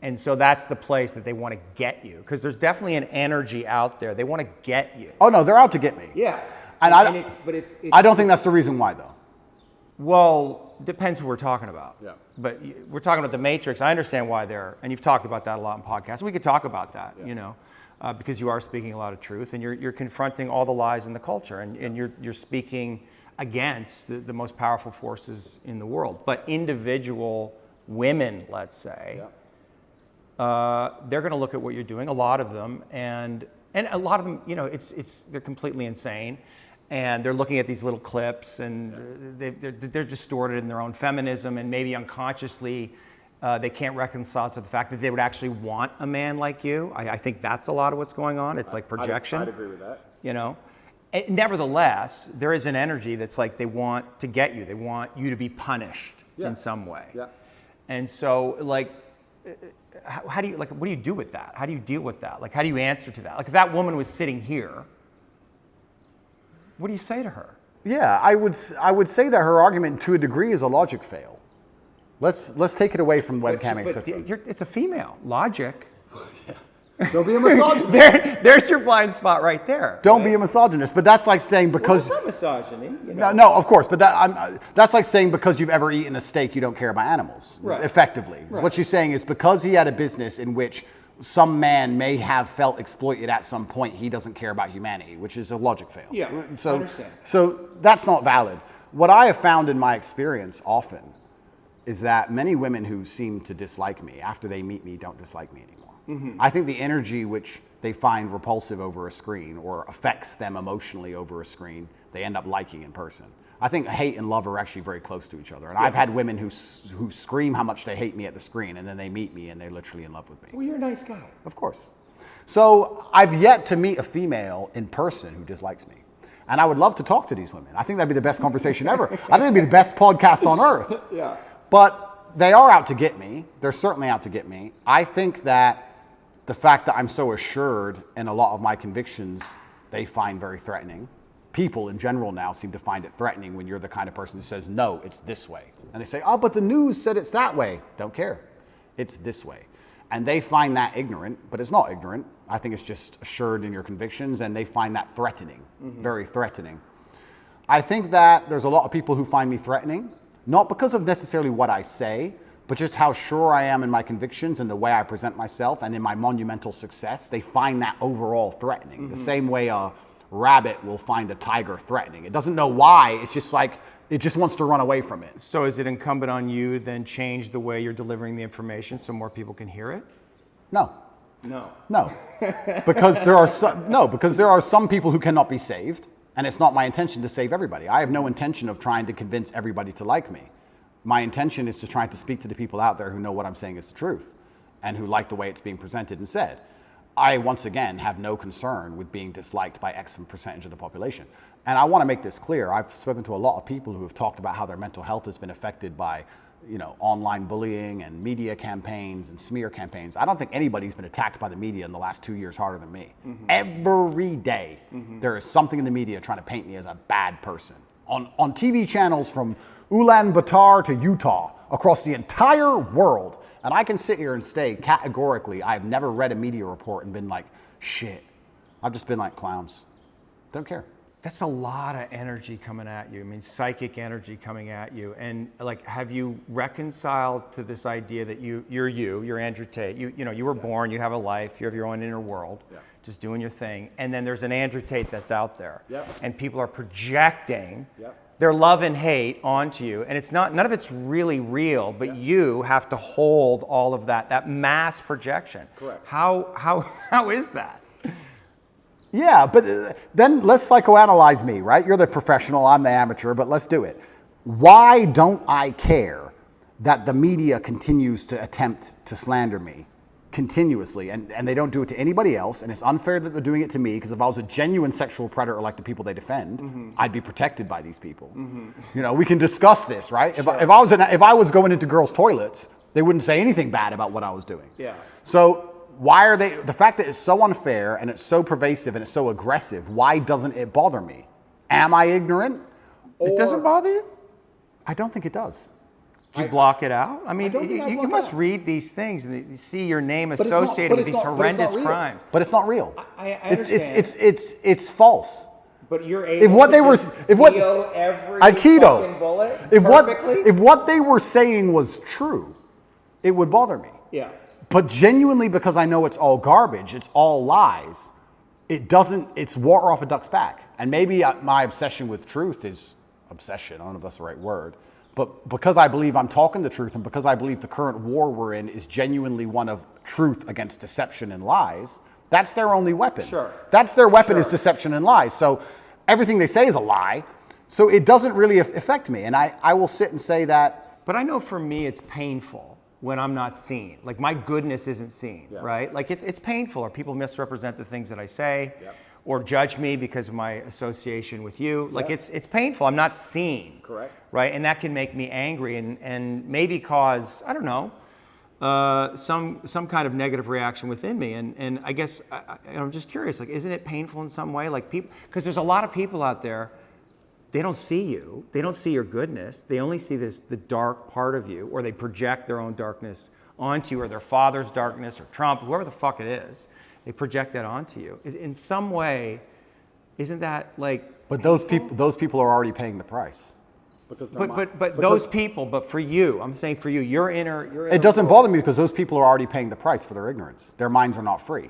and so that's the place that they want to get you, because there's definitely an energy out there. They want to get you. Oh, no, they're out to get me. Yeah. And I don't think that's the reason why, though. Well, depends who we're talking about. Yeah. But we're talking about the Matrix. I understand why and you've talked about that a lot in podcasts. We could talk about that, because you are speaking a lot of truth, and you're confronting all the lies in the culture, and you're speaking against the most powerful forces in the world. But individual women, let's say, they're going to look at what you're doing, a lot of them, and a lot of them, they're completely insane, and they're looking at these little clips, and they're distorted in their own feminism, and maybe unconsciously they can't reconcile to the fact that they would actually want a man like you. I think that's a lot of what's going on. It's like projection. I'd agree with that. Nevertheless, there is an energy that's like they want to get you. They want you to be punished in some way. Yeah. And so, like, how do you, like, what do you do with that? How do you deal with that? Like, how do you answer to that? Like, if that woman was sitting here, what do you say to her? Yeah, I would say that her argument to a degree is a logic fail. Let's take it away from webcamming. It's a female. Logic. Don't be a misogynist. There's your blind spot right there. Don't be a misogynist, but that's like saying because Well, it's not misogyny. You know? no, of course, but that's like saying because you've ever eaten a steak, you don't care about animals. Right. Effectively, Right. what she's saying is because he had a business in which some man may have felt exploited at some point, he doesn't care about humanity, which is a logic fail. Yeah, So, I understand. So that's not valid. What I have found in my experience often is that many women who seem to dislike me after they meet me don't dislike me anymore. Mm-hmm. I think the energy which they find repulsive over a screen or affects them emotionally over a screen, they end up liking in person. I think hate and love are actually very close to each other. And I've had women who scream how much they hate me at the screen, and then they meet me and they're literally in love with me. Well, you're a nice guy. Of course. So I've yet to meet a female in person who dislikes me. And I would love to talk to these women. I think that'd be the best conversation ever. I think it'd be the best podcast on earth. Yeah. But they are out to get me. They're certainly out to get me. I think that the fact that I'm so assured in a lot of my convictions, they find very threatening. People in general now seem to find it threatening when you're the kind of person who says, no, it's this way. And they say, oh, but the news said it's that way. Don't care. It's this way. And they find that ignorant, but it's not ignorant. I think it's just assured in your convictions, and they find that threatening, very threatening. I think that there's a lot of people who find me threatening, not because of necessarily what I say, but just how sure I am in my convictions and the way I present myself and in my monumental success. They find that overall threatening, the same way a rabbit will find a tiger threatening. It doesn't know why, it's just like, it just wants to run away from it. So is it incumbent on you then change the way you're delivering the information so more people can hear it? No. No. Because there are some people who cannot be saved, and it's not my intention to save everybody. I have no intention of trying to convince everybody to like me. My intention is to try to speak to the people out there who know what I'm saying is the truth and who like the way it's being presented and said. I, once again, have no concern with being disliked by X percentage of the population. And I want to make this clear. I've spoken to a lot of people who have talked about how their mental health has been affected by, online bullying and media campaigns and smear campaigns. I don't think anybody's been attacked by the media in the last 2 years harder than me. Every day, there is something in the media trying to paint me as a bad person. On TV channels from Ulaanbaatar to Utah, across the entire world. And I can sit here and say categorically, I've never read a media report and been like, shit. I've just been like, clowns. Don't care. That's a lot of energy coming at you. I mean, psychic energy coming at you. And like, have you reconciled to this idea that you're Andrew Tate. You were born, you have a life, you have your own inner world, just doing your thing. And then there's an Andrew Tate that's out there. And people are projecting their love and hate onto you. And it's none of it's really real, but you have to hold all of that mass projection. Correct. How is that? Yeah, but then let's psychoanalyze me, right? You're the professional, I'm the amateur, but let's do it. Why don't I care that the media continues to attempt to slander me continuously, and they don't do it to anybody else, and it's unfair that they're doing it to me, because if I was a genuine sexual predator like the people they defend, I'd be protected by these people. We can discuss this, right? Sure. If I was going into girls' toilets, they wouldn't say anything bad about what I was doing. Yeah. So why are they, the fact that it's so unfair and it's so pervasive and it's so aggressive, why doesn't it bother me? Am I ignorant? It doesn't bother you? I don't think it does. Do you block it out? I mean, don't think I you block must it out. read these things and you see your name it's not- associated with but these it's not- but it's not horrendous real. crimes. But it's not real. I understand. It's false. But you're able If what to they were, just if what feel every Aikido, fucking bullet if perfectly? what they were saying was true, it would bother me. Yeah. But genuinely, because I know it's all garbage, it's all lies, it's water off a duck's back. And maybe my obsession with truth is obsession, I don't know if that's the right word, but because I believe I'm talking the truth and because I believe the current war we're in is genuinely one of truth against deception and lies, that's their only weapon. Sure. That's their weapon, Sure. is deception and lies. So everything they say is a lie. So it doesn't really affect me. And I will sit and say that. But I know for me it's painful when I'm not seen. Like my goodness isn't seen, right? Like it's painful, or people misrepresent the things that I say, or judge me because of my association with you. Like it's painful. I'm not seen. Correct. Right, and that can make me angry and maybe cause, I don't know, some kind of negative reaction within me. And I guess I'm just curious, like, isn't it painful in some way? Like people, because there's a lot of people out there, they don't see you, they don't see your goodness, they only see the dark part of you, or they project their own darkness onto you, or their father's darkness, or Trump, whoever the fuck it is. They project that onto you. In some way, isn't that like? But those people are already paying the price. But those people, but for you, I'm saying for you, your inner it doesn't bother me because those people are already paying the price for their ignorance. Their minds are not free.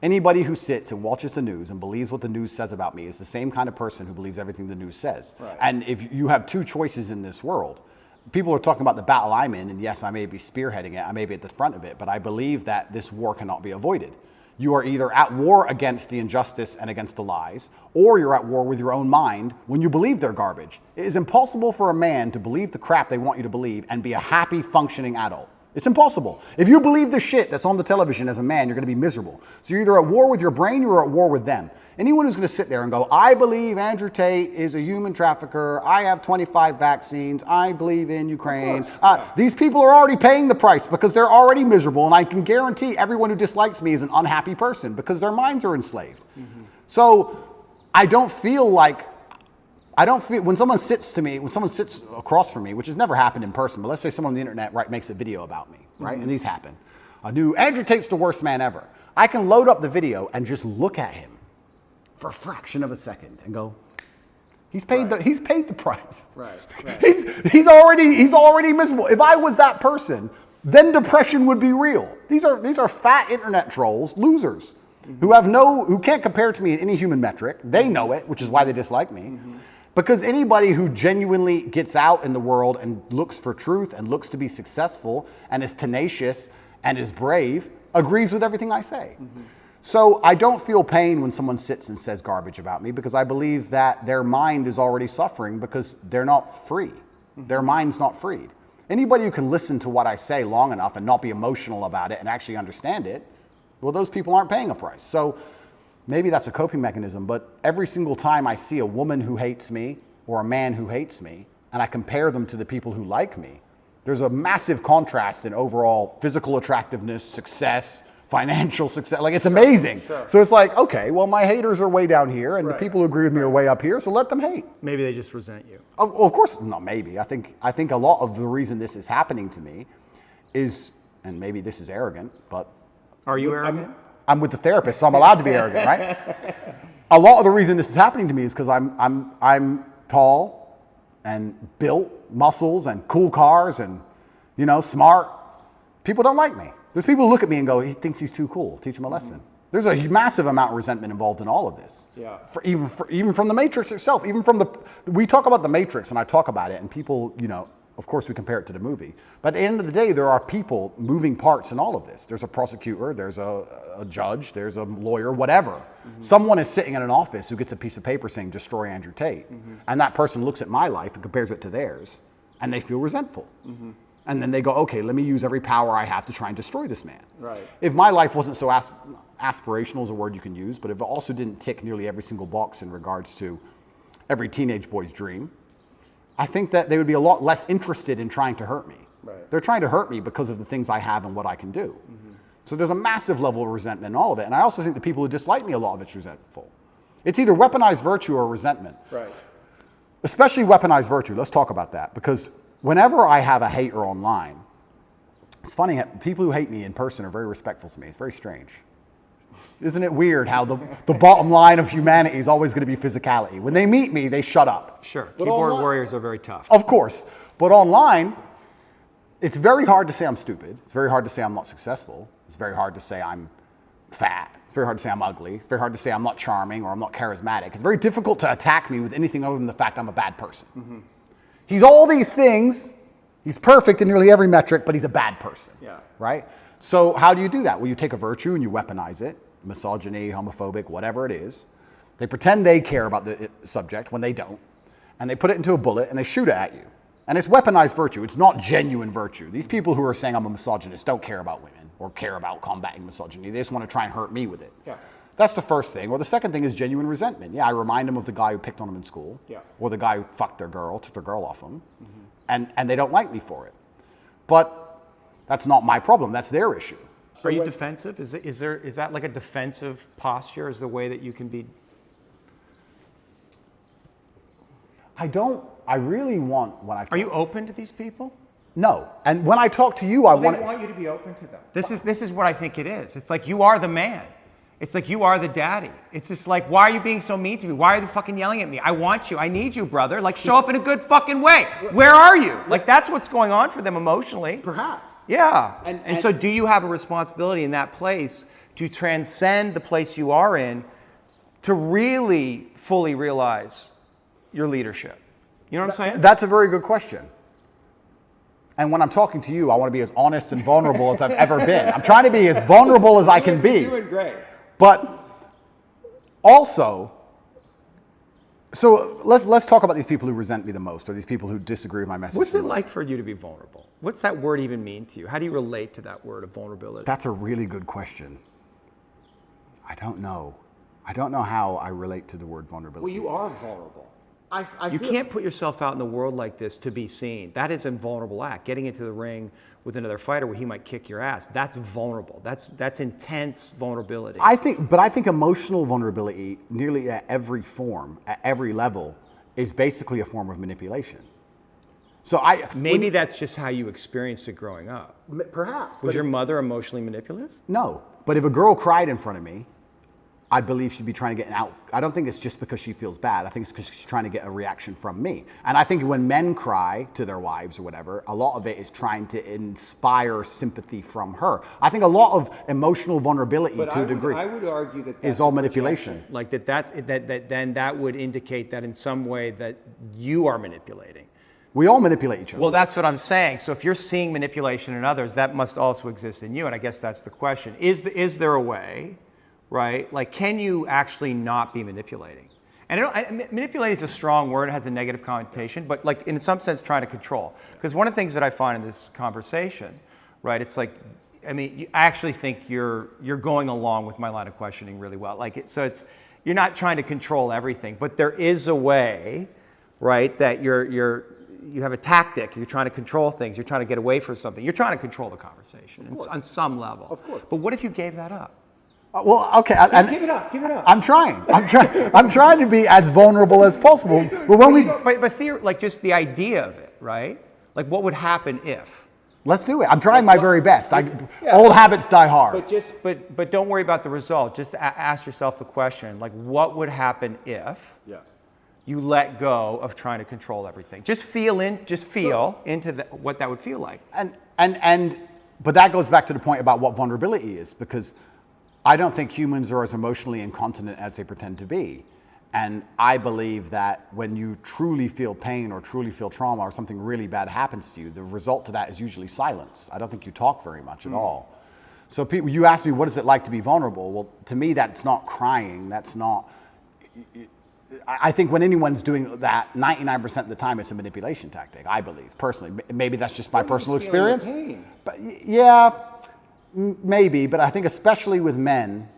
Anybody who sits and watches the news and believes what the news says about me is the same kind of person who believes everything the news says. Right. And if you have two choices in this world, people are talking about the battle I'm in, and yes, I may be spearheading it, I may be at the front of it, but I believe that this war cannot be avoided. You are either at war against the injustice and against the lies, or you're at war with your own mind when you believe they're garbage. It is impossible for a man to believe the crap they want you to believe and be a happy, functioning adult. It's impossible. If you believe the shit that's on the television as a man, you're going to be miserable. So you're either at war with your brain or you're at war with them. Anyone who's going to sit there and go, I believe Andrew Tate is a human trafficker, I have 25 vaccines, I believe in Ukraine. These people are already paying the price because they're already miserable, and I can guarantee everyone who dislikes me is an unhappy person because their minds are enslaved. Mm-hmm. So I don't feel, when someone sits across from me, which has never happened in person, but let's say someone on the internet makes a video about me, right? Mm-hmm. And these happen. A new Andrew Tate's the worst man ever. I can load up the video and just look at him for a fraction of a second and go, he's paid the price. Right. He's already miserable. If I was that person, then depression would be real. These are fat internet trolls, losers, mm-hmm. who can't compare to me in any human metric. They know it, which is why they dislike me. Mm-hmm. Because anybody who genuinely gets out in the world and looks for truth and looks to be successful and is tenacious and is brave agrees with everything I say. Mm-hmm. So I don't feel pain when someone sits and says garbage about me because I believe that their mind is already suffering because they're not free. Mm-hmm. Their mind's not freed. Anybody who can listen to what I say long enough and not be emotional about it and actually understand it, well, those people aren't paying a price. So maybe that's a coping mechanism, but every single time I see a woman who hates me or a man who hates me and I compare them to the people who like me, there's a massive contrast in overall physical attractiveness, success, financial success. Like, it's amazing. Sure. So it's like, okay, well, my haters are way down here and the people who agree with me are way up here, so let them hate. Maybe they just resent you. Of course, not maybe. I think a lot of the reason this is happening to me is, and maybe this is arrogant, but... Are you arrogant? I'm with the therapist, so I'm allowed to be arrogant, right? A lot of the reason this is happening to me is because I'm tall and built, muscles and cool cars and, smart. People don't like me. There's people who look at me and go, he thinks he's too cool. Teach him a lesson. Mm-hmm. There's a massive amount of resentment involved in all of this. Yeah. Even from the Matrix itself, we talk about the Matrix and I talk about it and people, of course we compare it to the movie. But at the end of the day, there are people moving parts in all of this. There's a prosecutor, there's a judge, there's a lawyer, whatever. Mm-hmm. Someone is sitting in an office who gets a piece of paper saying, destroy Andrew Tate. Mm-hmm. And that person looks at my life and compares it to theirs and they feel resentful. Mm-hmm. And then they go, okay, let me use every power I have to try and destroy this man. Right. If my life wasn't so aspirational is a word you can use, but if it also didn't tick nearly every single box in regards to every teenage boy's dream, I think that they would be a lot less interested in trying to hurt me. Right. They're trying to hurt me because of the things I have and what I can do. Mm-hmm. So there's a massive level of resentment in all of it. And I also think the people who dislike me, a lot of it's resentful. It's either weaponized virtue or resentment. Right. Especially weaponized virtue. Let's talk about that. Because whenever I have a hater online, it's funny, people who hate me in person are very respectful to me. It's very strange. Isn't it weird how the bottom line of humanity is always going to be physicality? When they meet me, they shut up. Sure. Keyboard warriors are very tough. Of course. But online, it's very hard to say I'm stupid. It's very hard to say I'm not successful. It's very hard to say I'm fat. It's very hard to say I'm ugly. It's very hard to say I'm not charming or I'm not charismatic. It's very difficult to attack me with anything other than the fact I'm a bad person. Mm-hmm. He's all these things. He's perfect in nearly every metric, but he's a bad person. Yeah. Right? So how do you do that? Well, you take a virtue and you weaponize it. Misogyny, homophobic, whatever it is. They pretend they care about the subject when they don't. And they put it into a bullet and they shoot it at you. And it's weaponized virtue. It's not genuine virtue. These people who are saying I'm a misogynist don't care about women or care about combating misogyny. They just want to try and hurt me with it. Yeah. That's the first thing. Or the second thing is genuine resentment. Yeah, I remind them of the guy who picked on them in school. Yeah. Or the guy who fucked their girl, took their girl off them. And they don't like me for it. But that's not my problem. That's their issue. Are you defensive? Is that like a defensive posture? Is the way that you can be? I really want when I talk. Are you open to these people? No. And when I talk to you, I They want want you to be open to them. This is what I think it is. It's like you are the man. It's like you are the daddy. It's just like, why are you being so mean to me? Why are you fucking yelling at me? I want you. I need you, brother. Like, show up in a good fucking way. Where are you? Like, that's what's going on for them emotionally. Perhaps. Yeah. And So do you have a responsibility in that place to transcend the place you are in to really fully realize your leadership? You know what I'm saying? That's a very good question. And when I'm talking to you, I want to be as honest and vulnerable as I've ever been. I'm trying to be as vulnerable as I can be. You're doing great. But also, so let's talk about these people who resent me the most, or these people who disagree with my message. What's the it most. like for you to be vulnerable? What's that word even mean to you? How do you relate to that word of vulnerability? That's a really good question. I don't know. I don't know how I relate to the word vulnerability. Well, you are vulnerable. I You feel- can't put yourself out in the world like this to be seen. That is a vulnerable act. Getting into the ring with another fighter where he might kick your ass, that's vulnerable. That's intense vulnerability. I think emotional vulnerability, nearly at every form, at every level, is basically a form of manipulation. So Maybe that's just how you experienced it growing up. perhaps Was your mother emotionally manipulative? No, but if a girl cried in front of me, I believe she'd be trying to get an out. I don't think it's just because she feels bad. I think it's because she's trying to get a reaction from me. And I think when men cry to their wives or whatever, a lot of it is trying to inspire sympathy from her. I think a lot of emotional vulnerability to a degree I would argue that is all manipulation. Like then that would indicate that in some way that you are manipulating. We all manipulate each other. Well, that's what I'm saying. So if you're seeing manipulation in others, that must also exist in you. And I guess that's the question. Is there a way, right? Like, can you actually not be manipulating? And manipulating is a strong word. It has a negative connotation, but like in some sense, trying to control. Because one of the things that I find in this conversation, right? It's like, I mean, I actually think you're going along with my line of questioning really well. Like, you're not trying to control everything, but there is a way, right? That you have a tactic. You're trying to control things. You're trying to get away from something. You're trying to control the conversation on some level. Of course. But what if you gave that up? Well, okay. Give it up. Give it up. I'm trying. I'm trying to be as vulnerable as possible. But when But just the idea of it, right? Like, what would happen if? let's do it. I'm trying my very best. Old habits die hard. But don't worry about the result. Just ask yourself the question, like, what would happen if you let go of trying to control everything? Just feel into what that would feel like. But that goes back to the point about what vulnerability is, because I don't think humans are as emotionally incontinent as they pretend to be. And I believe that when you truly feel pain or truly feel trauma or something really bad happens to you, the result to that is usually silence. I don't think you talk very much at all. So people, you ask me, what is it like to be vulnerable? Well, to me, that's not crying. That's not... I think when anyone's doing that, 99% of the time, it's a manipulation tactic, I believe, personally. Maybe that's just my personal experience. But yeah, maybe. But I think especially with men,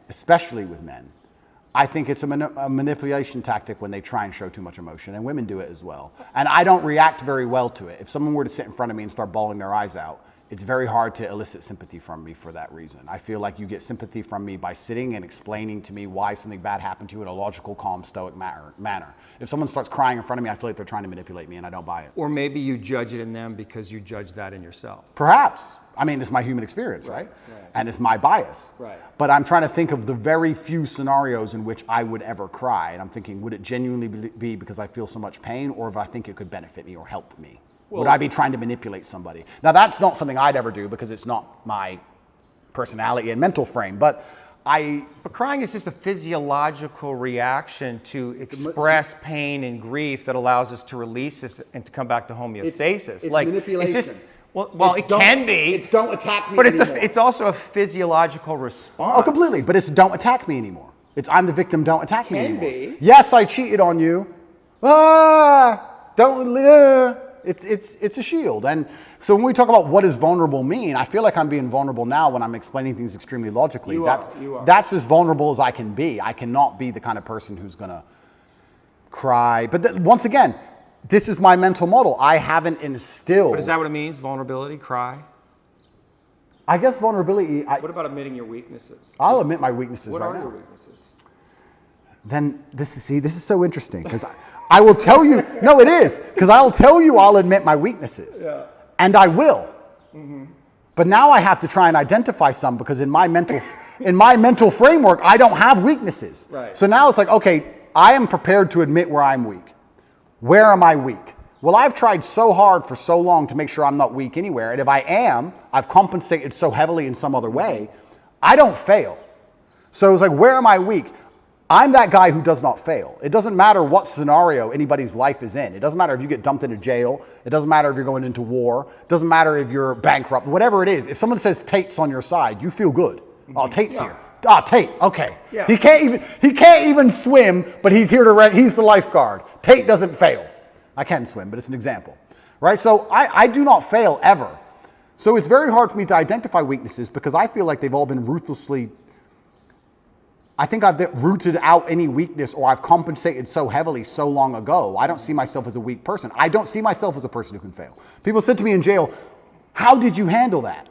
I think it's a manipulation tactic when they try and show too much emotion, and women do it as well. And I don't react very well to it. If someone were to sit in front of me and start bawling their eyes out, it's very hard to elicit sympathy from me for that reason. I feel like you get sympathy from me by sitting and explaining to me why something bad happened to you in a logical, calm, stoic manner. If someone starts crying in front of me, I feel like they're trying to manipulate me, and I don't buy it. Or maybe you judge it in them because you judge that in yourself. Perhaps. I mean, it's my human experience, right? And it's my bias. Right. But I'm trying to think of the very few scenarios in which I would ever cry. And I'm thinking, would it genuinely be because I feel so much pain, or if I think it could benefit me or help me? Would I be trying to manipulate somebody? Now, that's not something I'd ever do because it's not my personality and mental frame. But crying is just a physiological reaction to express pain and grief that allows us to release this and to come back to homeostasis. It's manipulation. It's just, well, it can be. It's don't attack me but anymore. it's also a physiological response. Oh, completely. But it's don't attack me anymore. It's I'm the victim, don't attack me Can anymore. be. Yes, I cheated on you. It's a shield. And so when we talk about what does vulnerable mean, I feel like I'm being vulnerable now when I'm explaining things extremely logically. You are. That's as vulnerable as I can be. I cannot be the kind of person who's going to cry. But once again, this is my mental model. I haven't instilled. But is that what it means? Vulnerability, cry? I guess vulnerability. What about admitting your weaknesses? I'll admit my weaknesses What right are now. your weaknesses? Then this is so interesting because I will tell you. No, it is because I'll tell you I'll admit my weaknesses, and I will. But now I have to try and identify some because in my mental framework I don't have weaknesses. Right. So now it's like, okay, I am prepared to admit where I'm weak. Where am I weak? Well, I've tried so hard for so long to make sure I'm not weak anywhere. And if I am, I've compensated so heavily in some other way, I don't fail. So it's like, where am I weak? I'm that guy who does not fail. It doesn't matter what scenario anybody's life is in. It doesn't matter if you get dumped into jail. It doesn't matter if you're going into war. It doesn't matter if you're bankrupt. Whatever it is, if someone says Tate's on your side, you feel good. Oh, Tate's here. Ah, Tate, okay. Yeah. He can't even swim, but he's here to he's the lifeguard. Tate doesn't fail. I can swim, but it's an example, right? So I do not fail ever. So it's very hard for me to identify weaknesses because I feel like they've all been ruthlessly, I think I've rooted out any weakness or I've compensated so heavily so long ago. I don't see myself as a weak person. I don't see myself as a person who can fail. People said to me in jail, how did you handle that?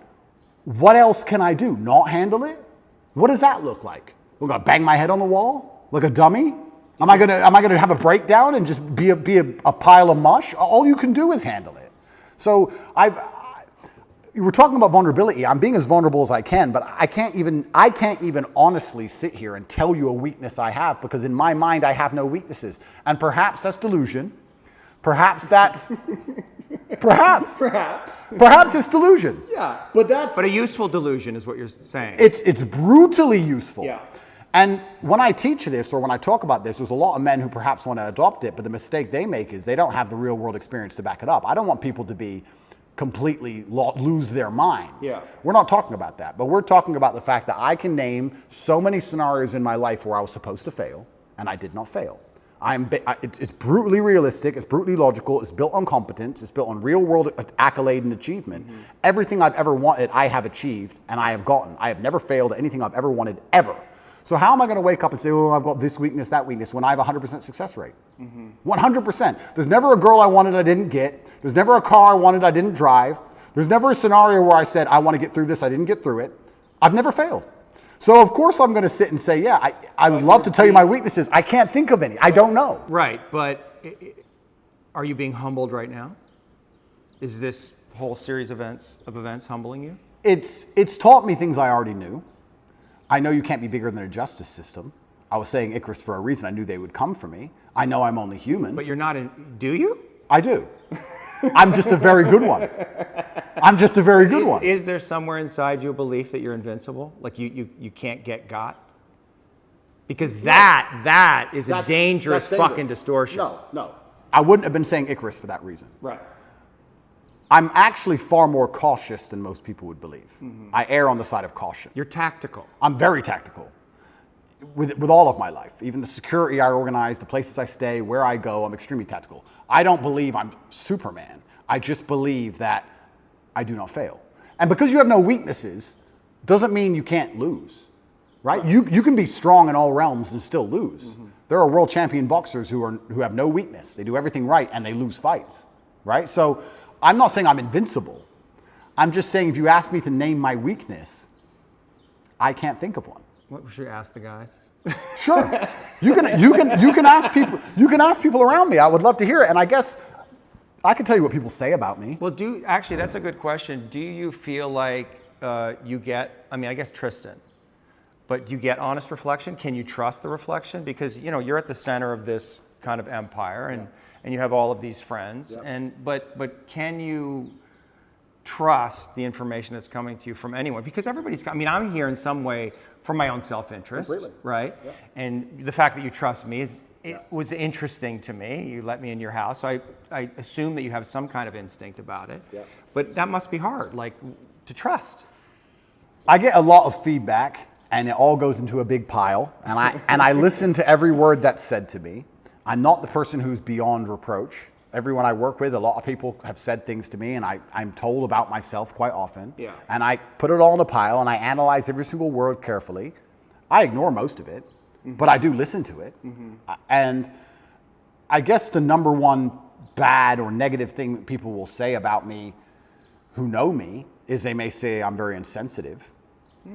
What else can I do? Not handle it? What does that look like? We're gonna bang my head on the wall like a dummy? Am I gonna have a breakdown and just be a pile of mush? All you can do is handle it. So we're talking about vulnerability. I'm being as vulnerable as I can, but I can't even honestly sit here and tell you a weakness I have because in my mind I have no weaknesses. And perhaps that's delusion. Perhaps that's perhaps it's delusion. Yeah, but a useful delusion is what you're saying. It's brutally useful. Yeah. And when I teach this or when I talk about this, there's a lot of men who perhaps want to adopt it, but the mistake they make is they don't have the real world experience to back it up. I don't want people to be completely lose their minds. Yeah. We're not talking about that, but we're talking about the fact that I can name so many scenarios in my life where I was supposed to fail and I did not fail. It's brutally realistic, it's brutally logical, it's built on competence, it's built on real world accolade and achievement. Everything I've ever wanted, I have achieved and I have gotten. I have never failed at anything I've ever wanted, ever. So how am I going to wake up and say, oh, I've got this weakness, that weakness, when I have a 100% success rate? 100%. There's never a girl I wanted I didn't get. There's never a car I wanted I didn't drive. There's never a scenario where I said, I want to get through this, I didn't get through it. I've never failed. So of course I'm going to sit and say, yeah, I would love to tell you my weaknesses. I can't think of any. I don't know. Right, but are you being humbled right now? Is this whole series of events humbling you? It's taught me things I already knew. I know you can't be bigger than a justice system. I was saying Icarus for a reason. I knew they would come for me. I know I'm only human. But you're not do you? I do. I'm just a very good one. I'm just a very good one. Is there somewhere inside you a belief that you're invincible? Like you can't get got? Because that is a dangerous fucking distortion. No. I wouldn't have been saying Icarus for that reason. right. I'm actually far more cautious than most people would believe. I err on the side of caution. You're tactical. I'm very tactical with all of my life. Even the security I organize, the places I stay, where I go, I'm extremely tactical. I don't believe I'm Superman. I just believe that I do not fail. And because you have no weaknesses, doesn't mean you can't lose, right? You can be strong in all realms and still lose. There are world champion boxers who have no weakness. They do everything right and they lose fights, right? So I'm not saying I'm invincible. I'm just saying if you ask me to name my weakness, I can't think of one. What should we ask the guys? Sure. You can ask people. You can ask people around me. I would love to hear it. And I guess I can tell you what people say about me. Well, actually, that's a good question. Do you feel like you get? I mean, I guess Tristan, but do you get honest reflection? Can you trust the reflection? Because you're at the center of this kind of empire, and you have all of these friends. Yeah. But can you trust the information that's coming to you from anyone? Because I'm here in some way for my own self-interest, right? Yeah. And the fact that you trust me was interesting to me. You let me in your house, so I assume that you have some kind of instinct about it. Yeah. But that must be hard, like to trust. I get a lot of feedback, and it all goes into a big pile, and I listen to every word that's said to me. I'm not the person who's beyond reproach. Everyone I work with, a lot of people have said things to me, and I'm told about myself quite often. Yeah. And I put it all in a pile, and I analyze every single word carefully. I ignore most of it, but I do listen to it. And I guess the number one bad or negative thing that people will say about me who know me is they may say I'm very insensitive.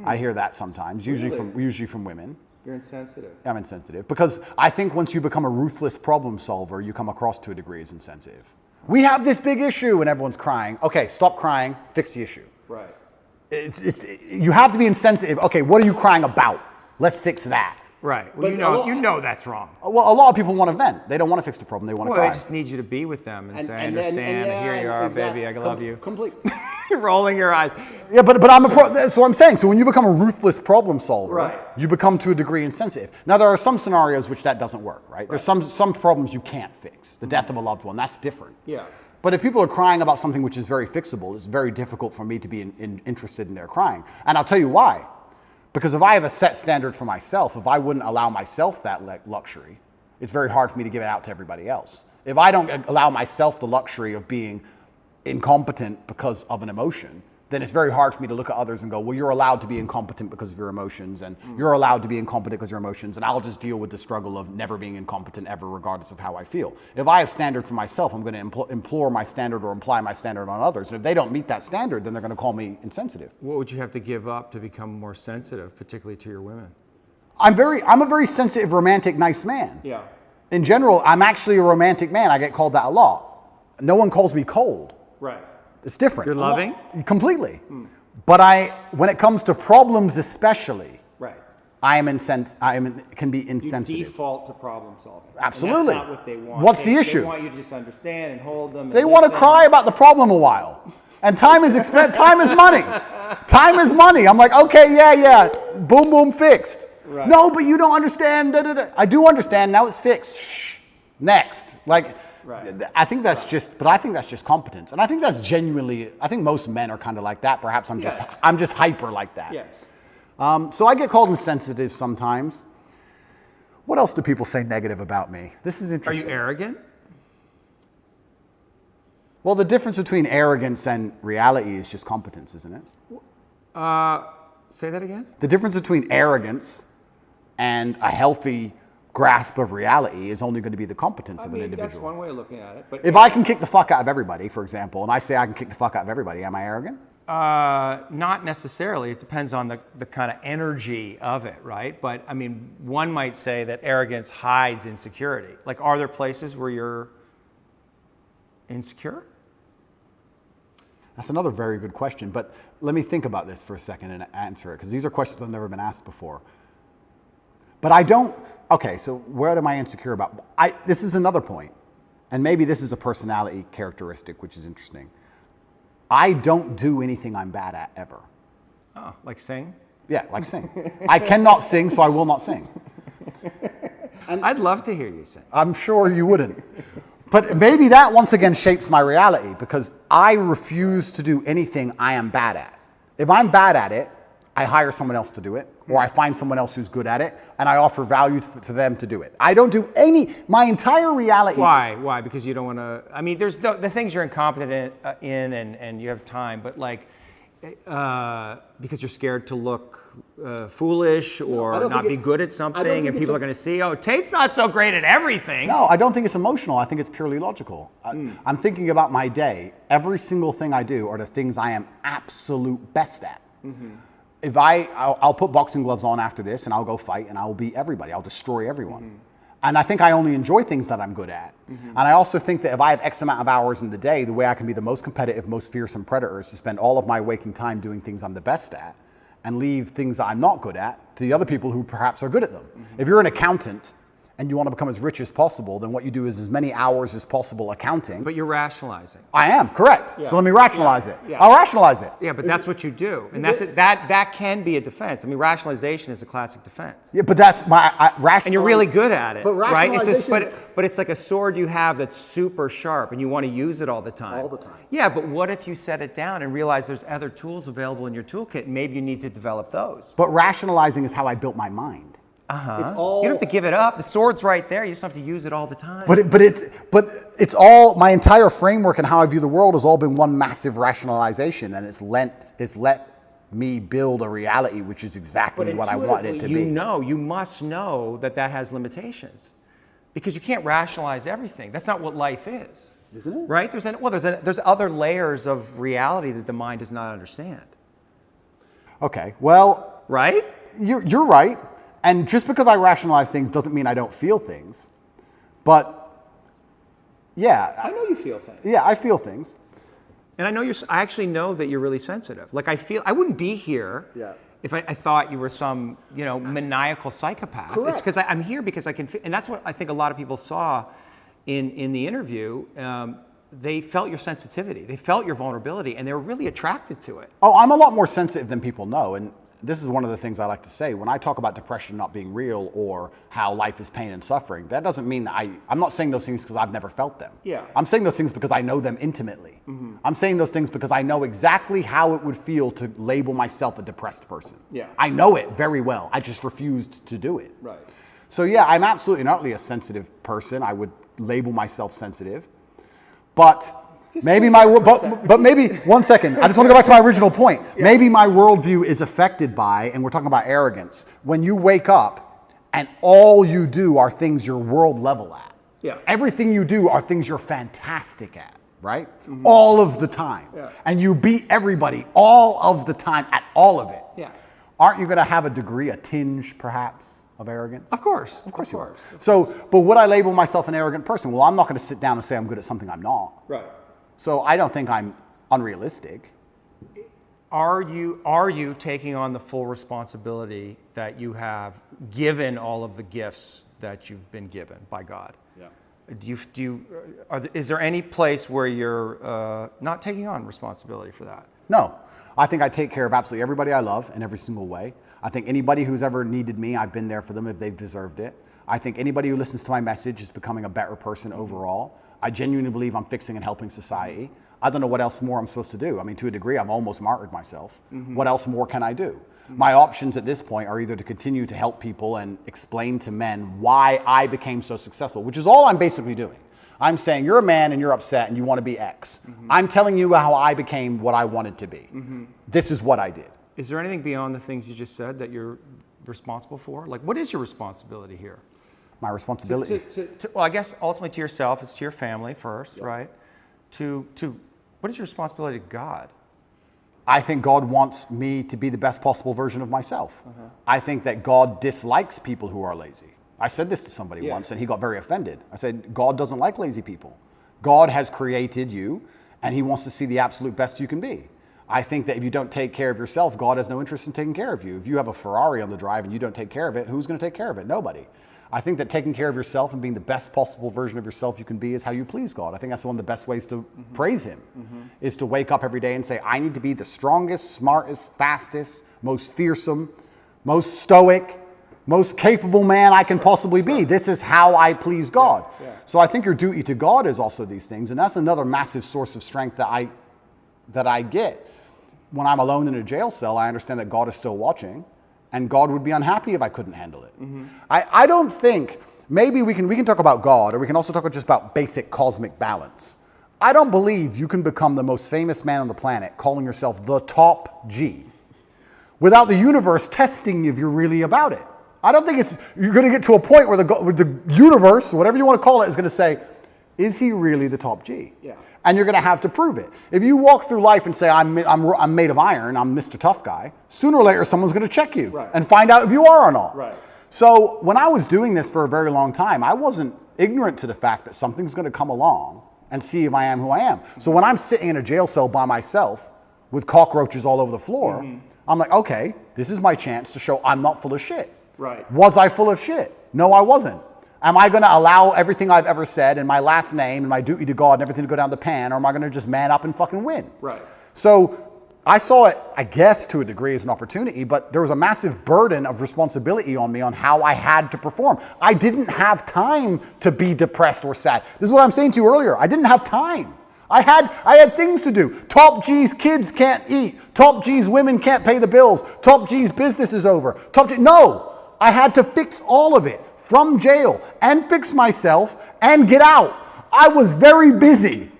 I hear that sometimes, usually from women. You're insensitive. I'm insensitive because I think once you become a ruthless problem solver, you come across to a degree as insensitive. We have this big issue and everyone's crying. Okay, stop crying, fix the issue. Right. You have to be insensitive. Okay, what are you crying about? Let's fix that. Right. Well, But you know that's wrong. Well, a lot of people want to vent. They don't want to fix the problem. They want to Well, cry. they just need you to be with them and say, I and then- understand, and here you yeah, are, exactly. baby, I love you. Completely. You're rolling your eyes. Yeah, but I'm that's what I'm saying. So when you become a ruthless problem solver, Right. you become to a degree insensitive. Now there are some scenarios which that doesn't work, right? There's some problems you can't fix. The death of a loved one, that's different. Yeah. But if people are crying about something which is very fixable, it's very difficult for me to be interested in their crying. And I'll tell you why. Because if I have a set standard for myself, if I wouldn't allow myself that luxury, it's very hard for me to give it out to everybody else. If I don't allow myself the luxury of being incompetent because of an emotion, then it's very hard for me to look at others and go, well, you're allowed to be incompetent because of your emotions, and you're allowed to be incompetent because of your emotions, and I'll just deal with the struggle of never being incompetent ever, regardless of how I feel. If I have standard for myself, I'm going to implore my standard or imply my standard on others. And if they don't meet that standard, then they're going to call me insensitive. What would you have to give up to become more sensitive, particularly to your women? I'm a very sensitive, romantic, nice man. Yeah. In general, I'm actually a romantic man. I get called that a lot. No one calls me cold. Right. It's different. You're loving? Completely. But when it comes to problems especially, Right. can be You insensitive. default to problem solving. Absolutely. And that's not what they want. What's the They issue? want you to just understand and hold them. They and want to listen. cry about the problem a while. And time is time is money. Time is money. I'm like, okay, yeah. Boom, boom, fixed. Right. No, but you don't understand. I do understand. Now it's fixed. Shh. Next. Like, Right. I think that's just competence. And I think that's genuinely, I think most men are kind of like that. Perhaps I'm just hyper like that. Yes. So I get called insensitive sometimes. What else do people say negative about me? This is Are interesting. you arrogant? Well, the difference between arrogance and reality is just competence, isn't it? Say that again? The difference between arrogance and a healthy grasp of reality is only going to be the competence of an That's individual. one way of looking at it. But If I can kick the fuck out of everybody, for example, and I say I can kick the fuck out of everybody, am I arrogant? Not necessarily. It depends on the kind of energy of it, right? But I mean, one might say that arrogance hides insecurity. Like, are there places where you're insecure? That's another very good question, but let me think about this for a second and answer it, because these are questions I've never been asked before. But I don't, okay, so what am I insecure about? This is another point, and maybe this is a personality characteristic, which is interesting. I don't do anything I'm bad at, ever. Oh, like sing? Yeah, like sing. I cannot sing, so I will not sing. I'd love to hear you sing. I'm sure you wouldn't. But maybe that once again shapes my reality, because I refuse to do anything I am bad at. If I'm bad at it, I hire someone else to do it, or I find someone else who's good at it, and I offer value to them to do it. I don't do my entire reality. Why? Why? Because you don't want to. I mean, there's the things you're incompetent in and you have time, but like, because you're scared to look foolish or don't not think be good at something, think and it's people are going to see, oh, Tate's not so great at everything. No, I don't think it's emotional. I think it's purely logical. I'm thinking about my day. Every single thing I do are the things I am absolute best at. If I'll put boxing gloves on after this and I'll go fight and I'll beat everybody. I'll destroy everyone. And I think I only enjoy things that I'm good at. And I also think that if I have X amount of hours in the day, the way I can be the most competitive, most fearsome predator is to spend all of my waking time doing things I'm the best at and leave things that I'm not good at to the other people who perhaps are good at them. If you're an accountant and you want to become as rich as possible, then what you do is as many hours as possible accounting. But you're rationalizing. I am, correct. Yeah. So let me rationalize it. Yeah. I'll rationalize it. Yeah, but that's what you do, and that can be a defense. I mean, rationalization is a classic defense. Yeah, but that's my rational. And you're really good at it, But right? It's just, rationalization- but it's like a sword you have that's super sharp, and you want to use it all the time. All the time. Yeah, but what if you set it down and realize there's other tools available in your toolkit, and maybe you need to develop those? But rationalizing is how I built my mind. It's all. You don't have to give it up. The sword's right there. You just have to use it all the time. But it's all, my entire framework and how I view the world has all been one massive rationalization, and it's let me build a reality which is exactly what I want it to be. You must know that has limitations, because you can't rationalize everything. That's not what life is, Isn't it? right? There's other layers of reality that the mind does not understand. Okay, well, Right? you're right, and just because I rationalize things doesn't mean I don't feel things, but yeah, I know you feel things. yeah, I feel things. And I actually know that you're really sensitive. Like I wouldn't be here if I thought you were some, maniacal psychopath. Correct. It's because I'm here because I can, and that's what I think a lot of people saw in the interview. They felt your sensitivity, they felt your vulnerability, and they were really attracted to it. Oh, I'm a lot more sensitive than people know, and this is one of the things I like to say. When I talk about depression not being real or how life is pain and suffering, that doesn't mean that I'm not saying those things because I've never felt them. Yeah. I'm saying those things because I know them intimately. I'm saying those things because I know exactly how it would feel to label myself a depressed person. Yeah. I know it very well. I just refused to do it. Right. So yeah, I'm absolutely and utterly a sensitive person. I would label myself sensitive. But maybe but maybe 1 second. I just want to go back to my original point. Yeah. Maybe my worldview is affected by, and we're talking about arrogance, when you wake up and all you do are things you're world level at. Yeah. Everything you do are things you're fantastic at, right? All of the time. Yeah. And you beat everybody all of the time at all of it. Yeah. Aren't you going to have a tinge perhaps of arrogance? Of course. Of course you are. So, but would I label myself an arrogant person? Well, I'm not going to sit down and say I'm good at something I'm not. Right. So I don't think I'm unrealistic. Are you taking on the full responsibility that you have given all of the gifts that you've been given by God? Yeah. Is there any place where you're not taking on responsibility for that? No. I think I take care of absolutely everybody I love in every single way. I think anybody who's ever needed me, I've been there for them if they've deserved it. I think anybody who listens to my message is becoming a better person overall. I genuinely believe I'm fixing and helping society. I don't know what else more I'm supposed to do. I mean, to a degree, I've almost martyred myself. What else more can I do? My options at this point are either to continue to help people and explain to men why I became so successful, which is all I'm basically doing. I'm saying you're a man and you're upset and you want to be X. I'm telling you how I became what I wanted to be. This is what I did. Is there anything beyond the things you just said that you're responsible for? Like, what is your responsibility here? My responsibility. Well, I guess ultimately to yourself, it's to your family first, right? To what is your responsibility to God? I think God wants me to be the best possible version of myself. I think that God dislikes people who are lazy. I said this to somebody once and he got very offended. I said, God doesn't like lazy people. God has created you and he wants to see the absolute best you can be. I think that if you don't take care of yourself, God has no interest in taking care of you. If you have a Ferrari on the drive and you don't take care of it, who's going to take care of it? Nobody. I think that taking care of yourself and being the best possible version of yourself you can be is how you please God. I think that's one of the best ways to praise him, is to wake up every day and say, I need to be the strongest, smartest, fastest, most fearsome, most stoic, most capable man I can possibly be. This is how I please God. So I think your duty to God is also these things, and that's another massive source of strength that I get. When I'm alone in a jail cell, I understand that God is still watching. And God would be unhappy if I couldn't handle it. I don't think, maybe we can talk about God, or we can also talk just about basic cosmic balance. I don't believe you can become the most famous man on the planet calling yourself the top G without the universe testing if you're really about it. I don't think you're going to get to a point where the universe, whatever you want to call it, is going to say, is he really the top G? Yeah. And you're going to have to prove it. If you walk through life and say, I'm made of iron, I'm Mr. Tough Guy, sooner or later someone's going to check you and find out if you are or not. Right. So when I was doing this for a very long time, I wasn't ignorant to the fact that something's going to come along and see if I am who I am. So when I'm sitting in a jail cell by myself with cockroaches all over the floor, I'm like, okay, this is my chance to show I'm not full of shit. Right. Was I full of shit? No, I wasn't. Am I going to allow everything I've ever said and my last name and my duty to God and everything to go down the pan, or am I going to just man up and fucking win? Right. So I saw it, I guess, to a degree as an opportunity, but there was a massive burden of responsibility on me on how I had to perform. I didn't have time to be depressed or sad. This is what I'm saying to you earlier. I didn't have time. I had things to do. Top G's kids can't eat. Top G's women can't pay the bills. Top G's business is over. No. I had to fix all of it from jail and fix myself and get out. I was very busy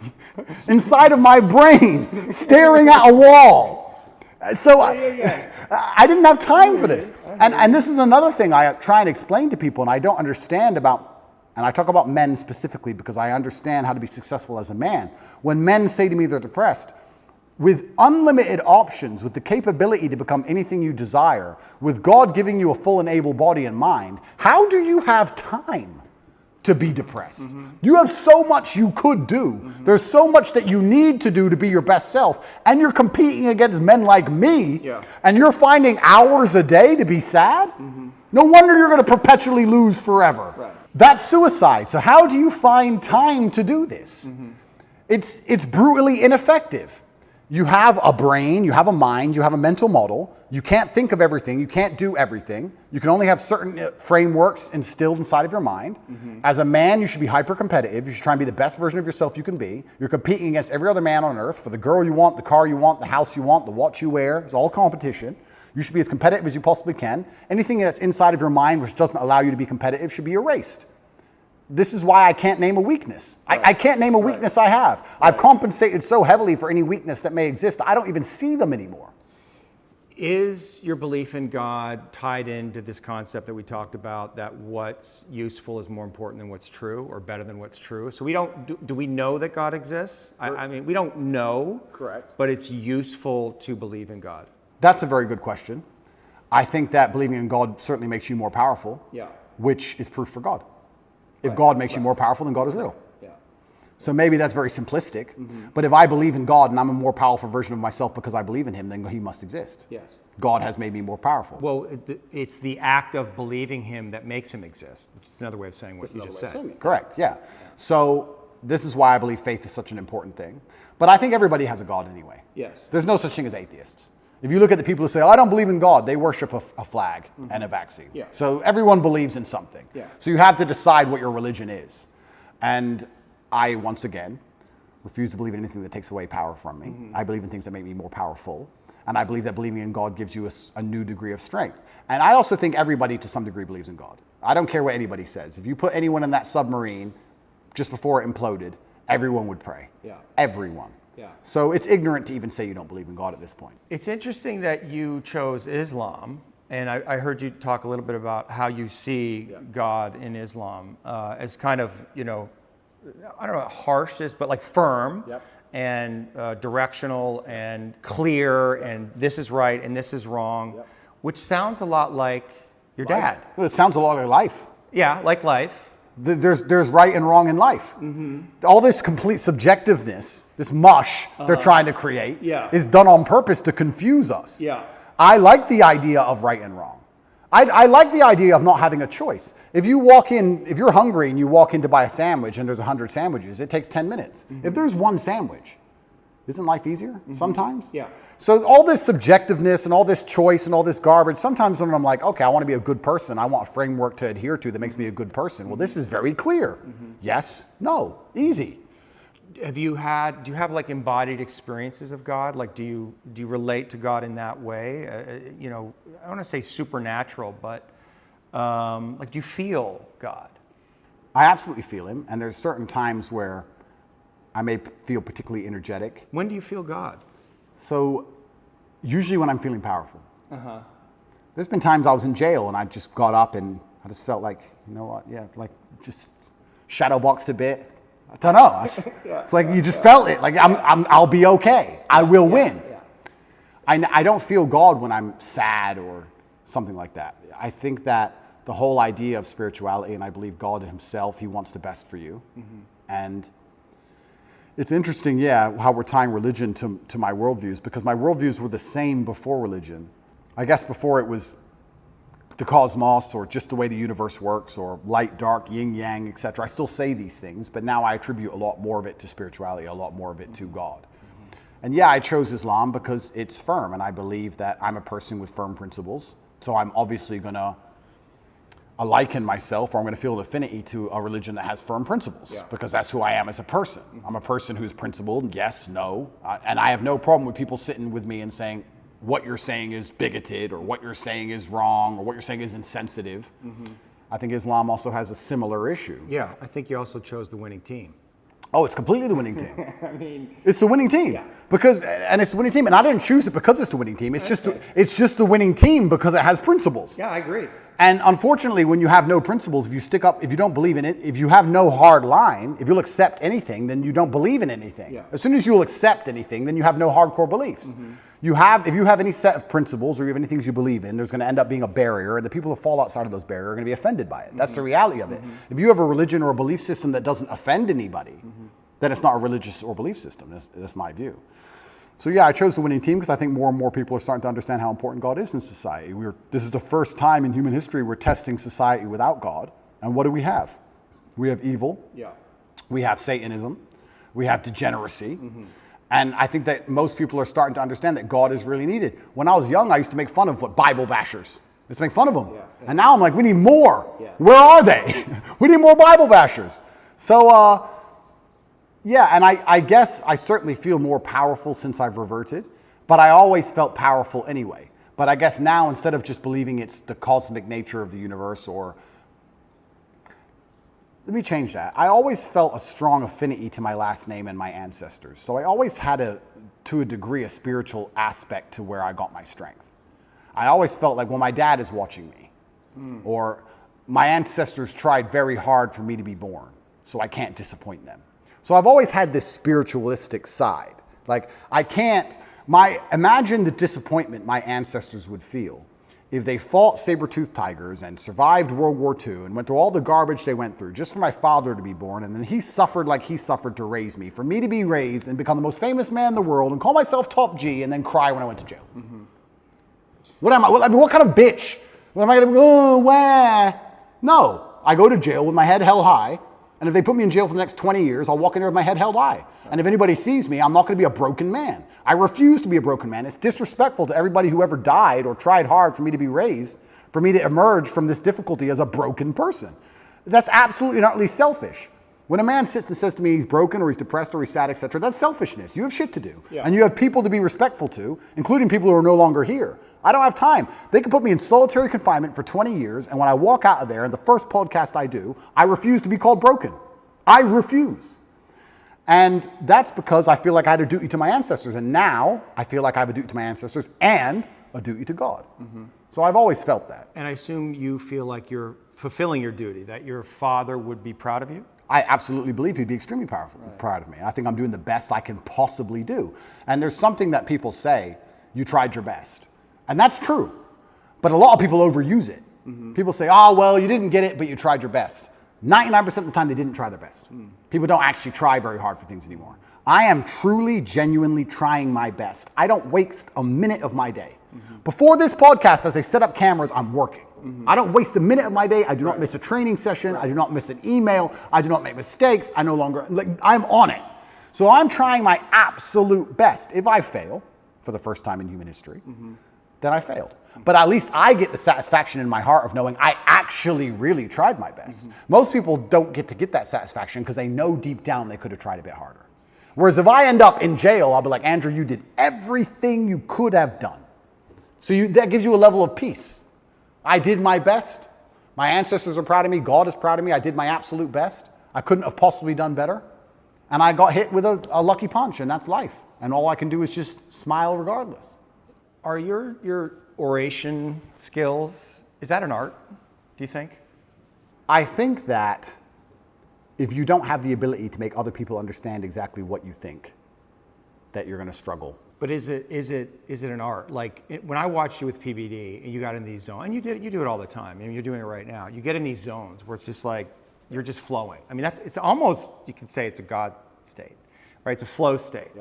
inside of my brain staring at a wall. So I didn't have time for this. And this is another thing I try and explain to people, and I don't understand about, and I talk about men specifically because I understand how to be successful as a man. When men say to me they're depressed, with unlimited options, with the capability to become anything you desire, with God giving you a full and able body and mind, how do you have time to be depressed? You have so much you could do. There's so much that you need to do to be your best self, and you're competing against men like me, and you're finding hours a day to be sad? No wonder you're going to perpetually lose forever. Right. That's suicide. So how do you find time to do this? It's brutally ineffective. You have a brain, you have a mind, you have a mental model. You can't think of everything, you can't do everything. You can only have certain frameworks instilled inside of your mind. As a man, you should be hyper competitive. You should try and be the best version of yourself you can be. You're competing against every other man on earth for the girl you want, the car you want, the house you want, the watch you wear. It's all competition. You should be as competitive as you possibly can. Anything that's inside of your mind which doesn't allow you to be competitive should be erased. This is why I can't name a weakness. I can't name a weakness I have. I've compensated so heavily for any weakness that may exist, I don't even see them anymore. Is your belief in God tied into this concept that we talked about, that what's useful is more important than what's true, or better than what's true? So we don't, do we know that God exists? I mean, we don't know. Correct. But it's useful to believe in God. That's a very good question. I think that believing in God certainly makes you more powerful, Yeah. which is proof for God. If God makes you more powerful, then God is real. Yeah. So maybe that's very simplistic, but if I believe in God and I'm a more powerful version of myself because I believe in him, then he must exist. Yes. God has made me more powerful. Well, it's the act of believing him that makes him exist, which is another way of saying what you just said. Correct, yeah. So this is why I believe faith is such an important thing. But I think everybody has a God anyway. Yes. There's no such thing as atheists. If you look at the people who say, I don't believe in God, they worship a flag and a vaccine. Yeah. So everyone believes in something. Yeah. So you have to decide what your religion is. And I, once again, refuse to believe in anything that takes away power from me. I believe in things that make me more powerful. And I believe that believing in God gives you a new degree of strength. And I also think everybody to some degree believes in God. I don't care what anybody says. If you put anyone in that submarine just before it imploded, everyone would pray. Yeah. Everyone. Yeah. So it's ignorant to even say you don't believe in God at this point. It's interesting that you chose Islam, and I heard you talk a little bit about how you see God in Islam as kind of, you know, I don't know, harsh, but like firm and directional and clear, and this is right and this is wrong, which sounds a lot like your dad. Well, it sounds a lot like life. Yeah, like life. There's right and wrong in life. All this complete subjectiveness, this mush they're trying to create, is done on purpose to confuse us. Yeah. I like the idea of right and wrong. I like the idea of not having a choice. If you walk in, if you're hungry and you walk in to buy a sandwich and there's 100 sandwiches, it takes 10 minutes. If there's one sandwich, isn't life easier sometimes? Yeah. So all this subjectiveness and all this choice and all this garbage, sometimes when I'm like, okay, I want to be a good person, I want a framework to adhere to that makes me a good person. Well, this is very clear. Yes, no, easy. Do you have like embodied experiences of God? Like, do you relate to God in that way? You know, I don't want to say supernatural, but like, do you feel God? I absolutely feel him, and there's certain times where I may feel particularly energetic. When do you feel God? So usually when I'm feeling powerful. There's been times I was in jail and I just got up and I just felt like, you know what, yeah, like just shadow boxed a bit. I don't know. It's like you just felt it. Like I'll be okay. I will win. I don't feel God when I'm sad or something like that. I think that the whole idea of spirituality, and I believe God himself, he wants the best for you. And it's interesting, how we're tying religion to my worldviews, because my worldviews were the same before religion. I guess before it was the cosmos, or just the way the universe works, or light, dark, yin, yang, etc. I still say these things, but now I attribute a lot more of it to spirituality, a lot more of it to God. And I chose Islam because it's firm, and I believe that I'm a person with firm principles. So I'm obviously going to liken myself, or I'm going to feel an affinity to a religion that has firm principles, because that's who I am as a person. I'm a person who's principled, yes, no, and I have no problem with people sitting with me and saying, what you're saying is bigoted or what you're saying is wrong or what you're saying is insensitive. I think Islam also has a similar issue. Yeah, I think you also chose the winning team. Oh, it's completely the winning team. I mean, It's the winning team because, and it's the winning team. And I didn't choose it because it's the winning team. It's just the winning team because it has principles. yeah, I agree. And unfortunately, when you have no principles, if you stick up, if you don't believe in it, if you have no hard line, if you'll accept anything, then you don't believe in anything. Yeah. As soon as you'll accept anything, then you have no hardcore beliefs. If you have any set of principles or you have any things you believe in, there's going to end up being a barrier, and the people who fall outside of those barriers are going to be offended by it. That's the reality of it. If you have a religion or a belief system that doesn't offend anybody, then it's not a religious or belief system. That's my view. So yeah, I chose the winning team because I think more and more people are starting to understand how important God is in society. This is the first time in human history we're testing society without God. And what do we have? We have evil. Yeah. We have Satanism. We have degeneracy. And I think that most people are starting to understand that God is really needed. When I was young, I used to make fun of Bible bashers. I used to make fun of them. Yeah. And now I'm like, we need more. Yeah. Where are they? We need more Bible bashers. So, yeah, and I guess I certainly feel more powerful since I've reverted, but I always felt powerful anyway. But I guess now, instead of just believing it's the cosmic nature of the universe, or let me change that. I always felt a strong affinity to my last name and my ancestors. So I always had to a degree, a spiritual aspect to where I got my strength. I always felt like, well, my dad is watching me, or my ancestors tried very hard for me to be born, so I can't disappoint them. So I've always had this spiritualistic side. Like, imagine the disappointment my ancestors would feel if they fought saber-toothed tigers and survived World War II and went through all the garbage they went through just for my father to be born, and then he suffered like he suffered to raise me, for me to be raised and become the most famous man in the world and call myself top G and then cry when I went to jail. What am I? What kind of bitch? What am I going to go, wah? No, I go to jail with my head held high. And if they put me in jail for the next 20 years, I'll walk in there with my head held high. And if anybody sees me, I'm not going to be a broken man. I refuse to be a broken man. It's disrespectful to everybody who ever died or tried hard for me to be raised, for me to emerge from this difficulty as a broken person. That's absolutely and utterly selfish. When a man sits and says to me he's broken or he's depressed or he's sad, etc., that's selfishness. You have shit to do. Yeah. And you have people to be respectful to, including people who are no longer here. I don't have time. They could put me in solitary confinement for 20 years, and when I walk out of there, and the first podcast I do, I refuse to be called broken. I refuse. And that's because I feel like I had a duty to my ancestors, and now I feel like I have a duty to my ancestors and a duty to God. So I've always felt that. And I assume you feel like you're fulfilling your duty, that your father would be proud of you? I absolutely believe he'd be extremely proud of me. I think I'm doing the best I can possibly do. And there's something that people say, you tried your best. And that's true. But a lot of people overuse it. People say, oh, well, you didn't get it, but you tried your best. 99% of the time, they didn't try their best. People don't actually try very hard for things anymore. I am truly, genuinely trying my best. I don't waste a minute of my day. Before this podcast, as I set up cameras, I'm working. I don't waste a minute of my day. I do not miss a training session. I do not miss an email. I do not make mistakes. I'm on it. So I'm trying my absolute best. If I fail, for the first time in human history, then I failed. But at least I get the satisfaction in my heart of knowing I actually really tried my best. Most people don't get to get that satisfaction because they know deep down they could have tried a bit harder. Whereas if I end up in jail, I'll be like, Andrew, you did everything you could have done. So that gives you a level of peace. I did my best. My ancestors are proud of me. God is proud of me. I did my absolute best. I couldn't have possibly done better. And I got hit with a lucky punch, and that's life. And all I can do is just smile regardless. Are your oration skills, is that an art, do you think? I think that if you don't have the ability to make other people understand exactly what you think, that you're going to struggle. But is it an art? Like when I watched you with PBD and you got in these zones, and you do it all the time. I mean, you're doing it right now. You get in these zones where it's just like you're just flowing. I mean, it's almost, you could say it's a God state, right? It's a flow state,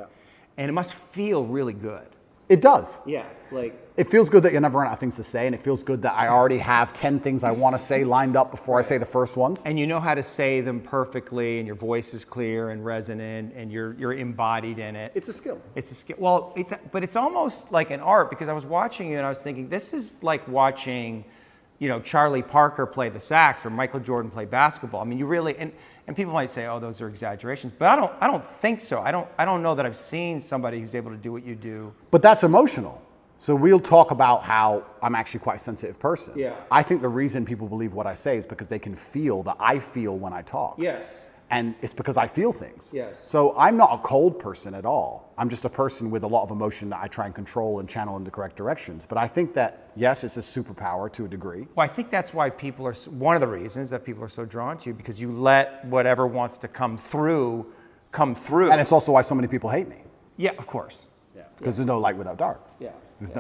and it must feel really good. It does. Yeah, like It feels good that you never run out of things to say, and it feels good that I already have 10 things I want to say lined up before I say the first ones. And you know how to say them perfectly, and your voice is clear and resonant, and you're embodied in it. It's a skill. It's a skill. Well, but it's almost like an art, because I was watching you and I was thinking, this is like watching, Charlie Parker play the sax or Michael Jordan play basketball. I mean, you really, and people might say, oh, those are exaggerations, but I don't think so. I don't know that I've seen somebody who's able to do what you do. But that's emotional. So we'll talk about how I'm actually quite a sensitive person. Yeah. I think the reason people believe what I say is because they can feel that I feel when I talk. Yes. And it's because I feel things. Yes. So I'm not a cold person at all. I'm just a person with a lot of emotion that I try and control and channel in the correct directions. But I think that, yes, it's a superpower to a degree. Well, I think that's why people are, one of the reasons that people are so drawn to you, because you let whatever wants to come through. And it's also why so many people hate me. Yeah, of course. Yeah. Because there's no light without dark. Yeah. There's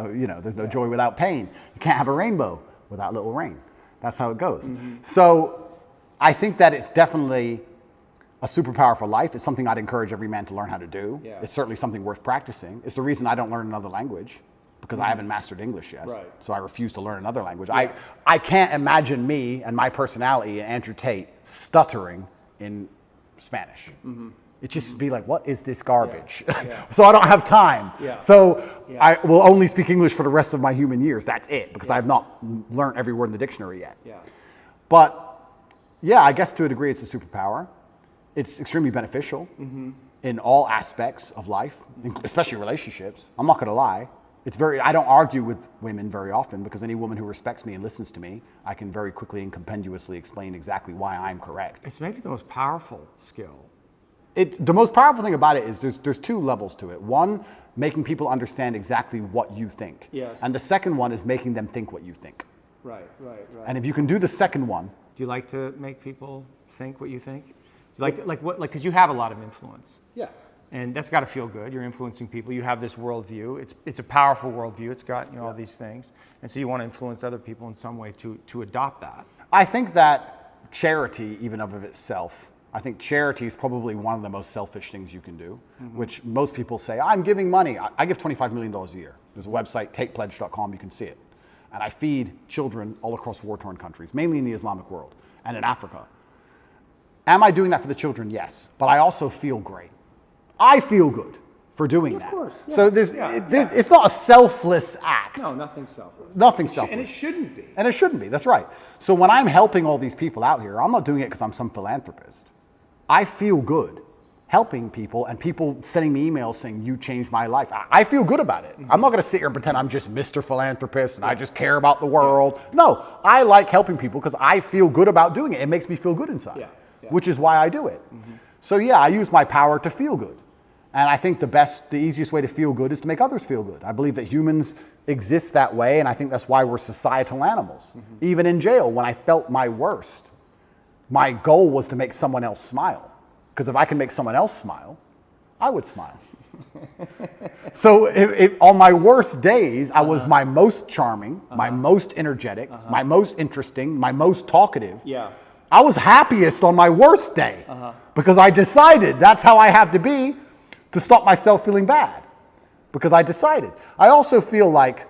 there's no joy without pain. You can't have a rainbow without little rain. That's how it goes. So I think that it's definitely a superpower for life. It's something I'd encourage every man to learn how to do. Yeah. It's certainly something worth practicing. It's the reason I don't learn another language, because I haven't mastered English yet. Right. So I refuse to learn another language. I can't imagine me and my personality and Andrew Tate stuttering in Spanish. It just be like, what is this garbage? Yeah. So I don't have time. Yeah. So Yeah. I will only speak English for the rest of my human years. That's it, because I have not learned every word in the dictionary yet. Yeah. But yeah, I guess to a degree it's a superpower. It's extremely beneficial in all aspects of life, especially relationships. I'm not going to lie. I don't argue with women very often, because any woman who respects me and listens to me, I can very quickly and compendiously explain exactly why I'm correct. It's maybe the most powerful skill. The most powerful thing about it is there's two levels to it. One, making people understand exactly what you think. Yes. And the second one is making them think what you think. Right. And if you can do the second one, Do you like to make people think what you think? Do you because you have a lot of influence. yeah. And that's got to feel good. You're influencing people. You have this worldview. It's a powerful worldview. It's got all these things, and so you want to influence other people in some way to adopt that. I think that charity, even of itself, I think charity is probably one of the most selfish things you can do, which most people say, I'm giving money. I give $25 million a year. There's a website, tatepledge.com, you can see it. And I feed children all across war-torn countries, mainly in the Islamic world and in Africa. Am I doing that for the children? Yes. But I also feel great. I feel good for doing that. Of course. Yeah. So it's not a selfless act. No, nothing selfless. Nothing selfless. And it shouldn't be. And it shouldn't be. That's right. So when I'm helping all these people out here, I'm not doing it because I'm some philanthropist. I feel good helping people and people sending me emails saying, you changed my life. I feel good about it. I'm not going to sit here and pretend I'm just Mr. Philanthropist and I just care about the world. No, I like helping people because I feel good about doing it. It makes me feel good inside, which is why I do it. So yeah, I use my power to feel good. And I think the easiest way to feel good is to make others feel good. I believe that humans exist that way, and I think that's why we're societal animals. Even in jail, when I felt my worst, my goal was to make someone else smile. Because if I can make someone else smile, I would smile. So on my worst days, I was my most charming, my most energetic, my most interesting, my most talkative. Yeah. I was happiest on my worst day because I decided that's how I have to be to stop myself feeling bad, because I decided. I also feel like,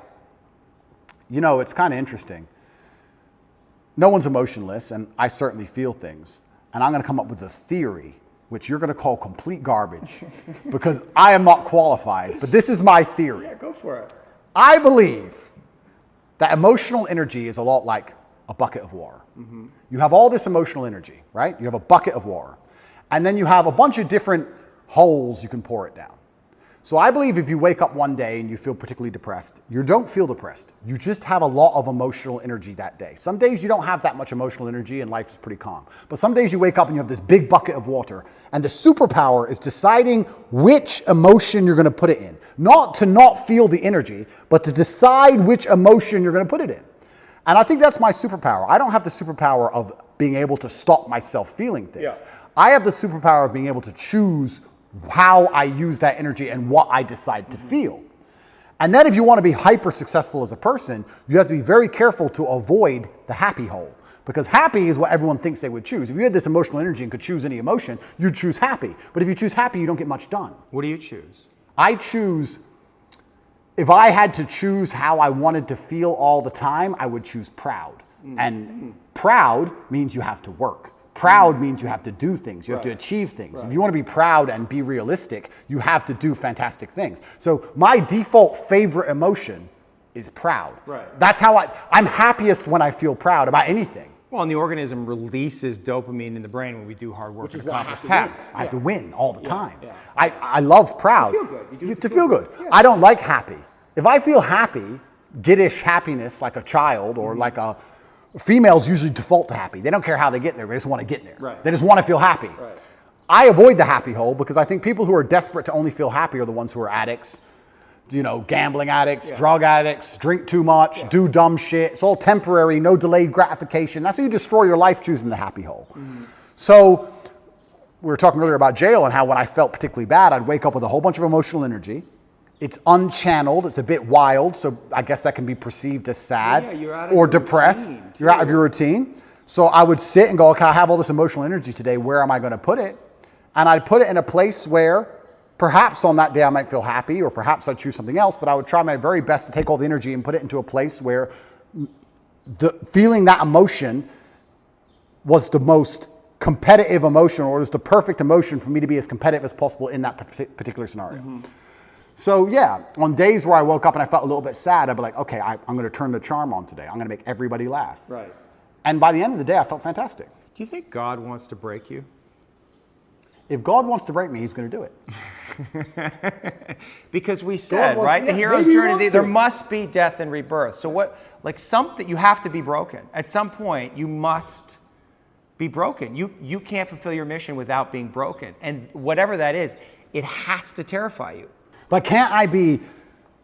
it's kind of interesting. No one's emotionless, and I certainly feel things. And I'm going to come up with a theory, which you're going to call complete garbage, because I am not qualified, but this is my theory. Yeah, go for it. I believe that emotional energy is a lot like a bucket of water. You have all this emotional energy, right? You have a bucket of water. And then you have a bunch of different holes you can pour it down. So I believe if you wake up one day and you feel particularly depressed, you don't feel depressed. You just have a lot of emotional energy that day. Some days you don't have that much emotional energy and life is pretty calm. But some days you wake up and you have this big bucket of water, and the superpower is deciding which emotion you're going to put it in. Not to not feel the energy, but to decide which emotion you're going to put it in. And I think that's my superpower. I don't have the superpower of being able to stop myself feeling things. Yeah. I have the superpower of being able to choose how I use that energy and what I decide to feel. And then if you want to be hyper successful as a person, you have to be very careful to avoid the happy hole. Because happy is what everyone thinks they would choose. If you had this emotional energy and could choose any emotion, you'd choose happy. But if you choose happy, you don't get much done. What do you choose? I choose, if I had to choose how I wanted to feel all the time, I would choose proud. And proud means you have to work. Proud means you have to do things. You have to achieve things. If you want to be proud and be realistic, you have to do fantastic things. So my default favorite emotion is proud. Right. That's how I'm happiest when I feel proud about anything. Well, and the organism releases dopamine in the brain when we do hard work Which is and why I accomplish have to win. tasks. I have to win all the time. yeah. I love proud. To feel good. You do it to feel good. Yeah. I don't like happy. If I feel happy, giddish happiness like a child or like a females usually default to happy. They don't care how they get there. They just want to get there. Right. They just want to feel happy. Right. I avoid the happy hole because I think people who are desperate to only feel happy are the ones who are addicts, gambling addicts, drug addicts, drink too much, do dumb shit. It's all temporary, no delayed gratification. That's how you destroy your life, choosing the happy hole. So we were talking earlier about jail and how when I felt particularly bad, I'd wake up with a whole bunch of emotional energy. It's unchanneled. It's a bit wild. So I guess that can be perceived as sad you're out of or your depressed. routine, You're out of too. your routine. So I would sit and go, okay, I have all this emotional energy today. Where am I going to put it? And I'd put it in a place where perhaps on that day I might feel happy, or perhaps I'd choose something else, but I would try my very best to take all the energy and put it into a place where feeling that emotion was the most competitive emotion, or was the perfect emotion for me to be as competitive as possible in that particular scenario. So yeah, on days where I woke up and I felt a little bit sad, I'd be like, okay, I'm going to turn the charm on today. I'm going to make everybody laugh. Right. And by the end of the day, I felt fantastic. Do you think God wants to break you? If God wants to break me, he's going to do it. Because we said, wants- right, the yeah, hero's maybe he journey, wants there to. must be death and rebirth. So what, like something, you have to be broken. At some point, you must be broken. You can't fulfill your mission without being broken. And whatever that is, it has to terrify you. But can't I be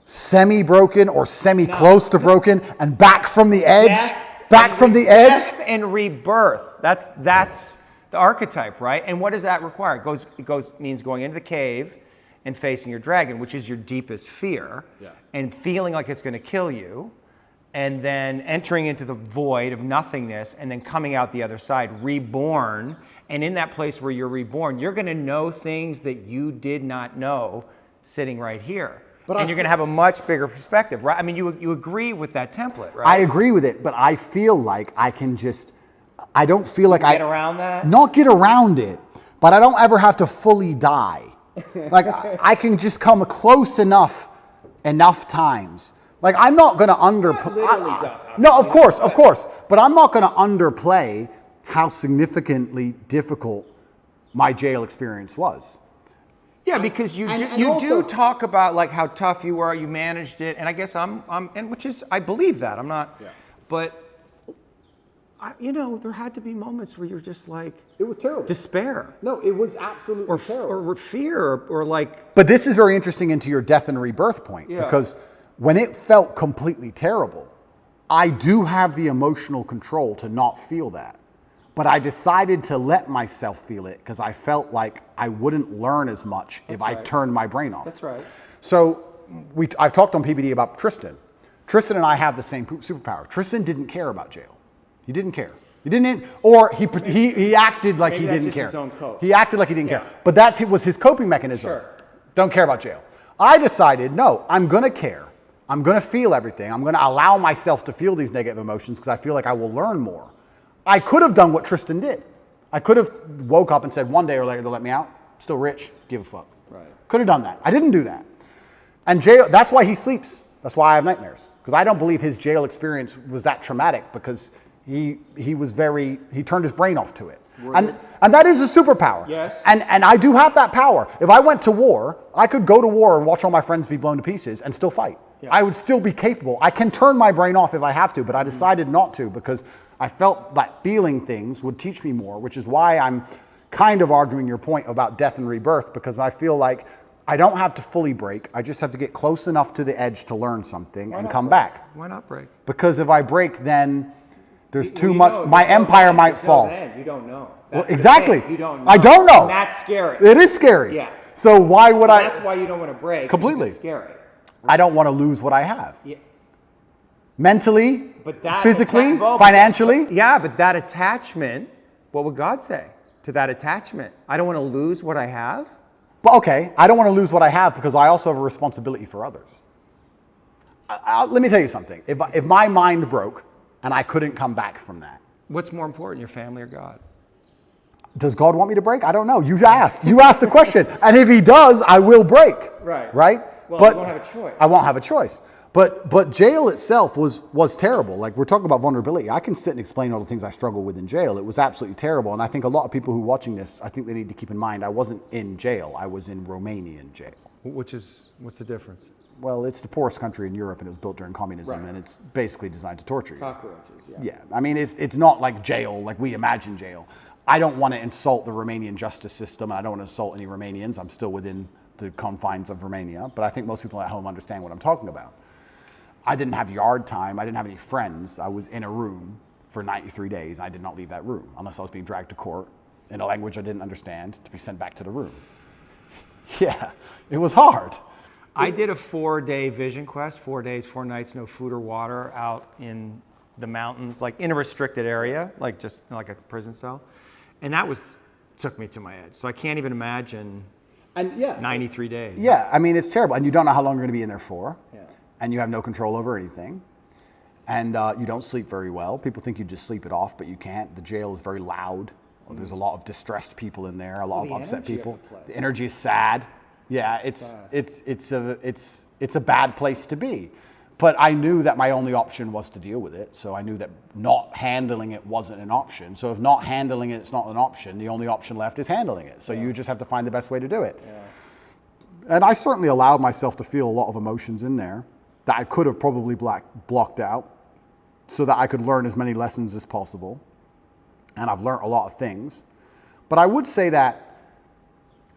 semi-broken or semi-close to broken and back from the edge? Death and rebirth. That's the archetype, right? And what does that require? It means going into the cave and facing your dragon, which is your deepest fear, and feeling like it's going to kill you, and then entering into the void of nothingness, and then coming out the other side, reborn. And in that place where you're reborn, you're going to know things that you did not know sitting right here. And you're going to have a much bigger perspective, right? I mean, you agree with that template, right? I agree with it, but I feel like I can just, I don't feel like Get around that? Not get around it, but I don't ever have to fully die. Like I can just come close enough times. Like I'm not going to underplay. No, of course. But I'm not going to underplay how significantly difficult my jail experience was. Yeah, because you and do also- talk about like how tough you were, you managed it, and I guess and which is I believe that I'm not, but there had to be moments where you're just like It was terrible. despair No, it was absolutely terrible. or fear or like But this is very interesting into your death and rebirth point, Yeah. because when it felt completely terrible, I do have the emotional control to not feel that. But I decided to let myself feel it because I felt like I wouldn't learn as much if I right. turned my brain off. That's right. So I've talked on PBD about Tristan. Tristan and I have the same superpower. Tristan didn't care about jail. He didn't care. He didn't, or he acted like Maybe he that's didn't just care. his own cope. He acted like he didn't Yeah. care. But that was his coping mechanism. Sure. Don't care about jail. I decided, no, I'm going to care. I'm going to feel everything. I'm going to allow myself to feel these negative emotions because I feel like I will learn more. I could have done what Tristan did. I could have woke up and said, one day or later they'll let me out. Still rich, give a fuck. Right. Could have done that. I didn't do that. And jail, that's why he sleeps. That's why I have nightmares. Because I don't believe his jail experience was that traumatic because he turned his brain off to it. And that is a superpower. Yes. And I do have that power. If I went to war, I could go to war and watch all my friends be blown to pieces and still fight. Yeah. I would still be capable. I can turn my brain off if I have to, but I decided not to because I felt that feeling things would teach me more, which is why I'm kind of arguing your point about death and rebirth, because I feel like I don't have to fully break. I just have to get close enough to the edge to learn something and come back. why not break? Because if I break, then there's too Well, you much. know, My there's no empire then, might there's no fall. then. You don't know. Well, That's the exactly. thing. You don't know. I don't know. And that's scary. It is scary. Yeah. So why would I? That's why you don't want to break. 'cause Completely. It's scary. I don't want to lose what I have. Yeah. Mentally, But that physically, well, financially. Yeah, but that attachment, what would God say to that attachment? I don't want to lose what I have. But okay, I don't want to lose what I have because I also have a responsibility for others. Let me tell you something. If my mind broke and I couldn't come back from that, What's more important, your family or God? does God want me to break? I don't know. You asked. You asked the question. And if he does, I will break. Right. Right? Well, but you won't have a choice. I won't have a choice. But jail itself was terrible. Like we're talking about vulnerability. I can sit and explain all the things I struggle with in jail. It was absolutely terrible. And I think a lot of people who are watching this, I think they need to keep in mind I wasn't in jail. I was in Romanian jail. What's the difference? Well, it's the poorest country in Europe, and it was built during communism, Right. and it's basically designed to torture you. Cockroaches, yeah. Yeah, I mean, it's not like jail, like we imagine jail. I don't want to insult the Romanian justice system, and I don't want to insult any Romanians. I'm still within the confines of Romania, but I think most people at home understand what I'm talking about. I didn't have yard time. I didn't have any friends. I was in a room for 93 days. I did not leave that room unless I was being dragged to court in a language I didn't understand to be sent back to the room. Yeah, it was hard. I did a 4-day vision quest, 4 days, 4 nights, no food or water out in the mountains, like in a restricted area, like just like a prison cell. And that took me to my edge. So I can't even imagine And yeah, 93 days. Yeah, I mean, it's terrible. And you don't know how long you're going to be in there for. Yeah. And you have no control over anything. And you don't sleep very well. People think you just sleep it off, but you can't. The jail is very loud. There's a lot of distressed people in there, a lot of the upset energy of people. the place. The energy is sad. Yeah, it's a bad place to be. But I knew that my only option was to deal with it. So I knew that not handling it wasn't an option. So if not handling it's not an option, the only option left is handling it. So you just have to find the best way to do it. Yeah. And I certainly allowed myself to feel a lot of emotions in there that I could have probably blocked out so that I could learn as many lessons as possible. And I've learned a lot of things. But I would say that,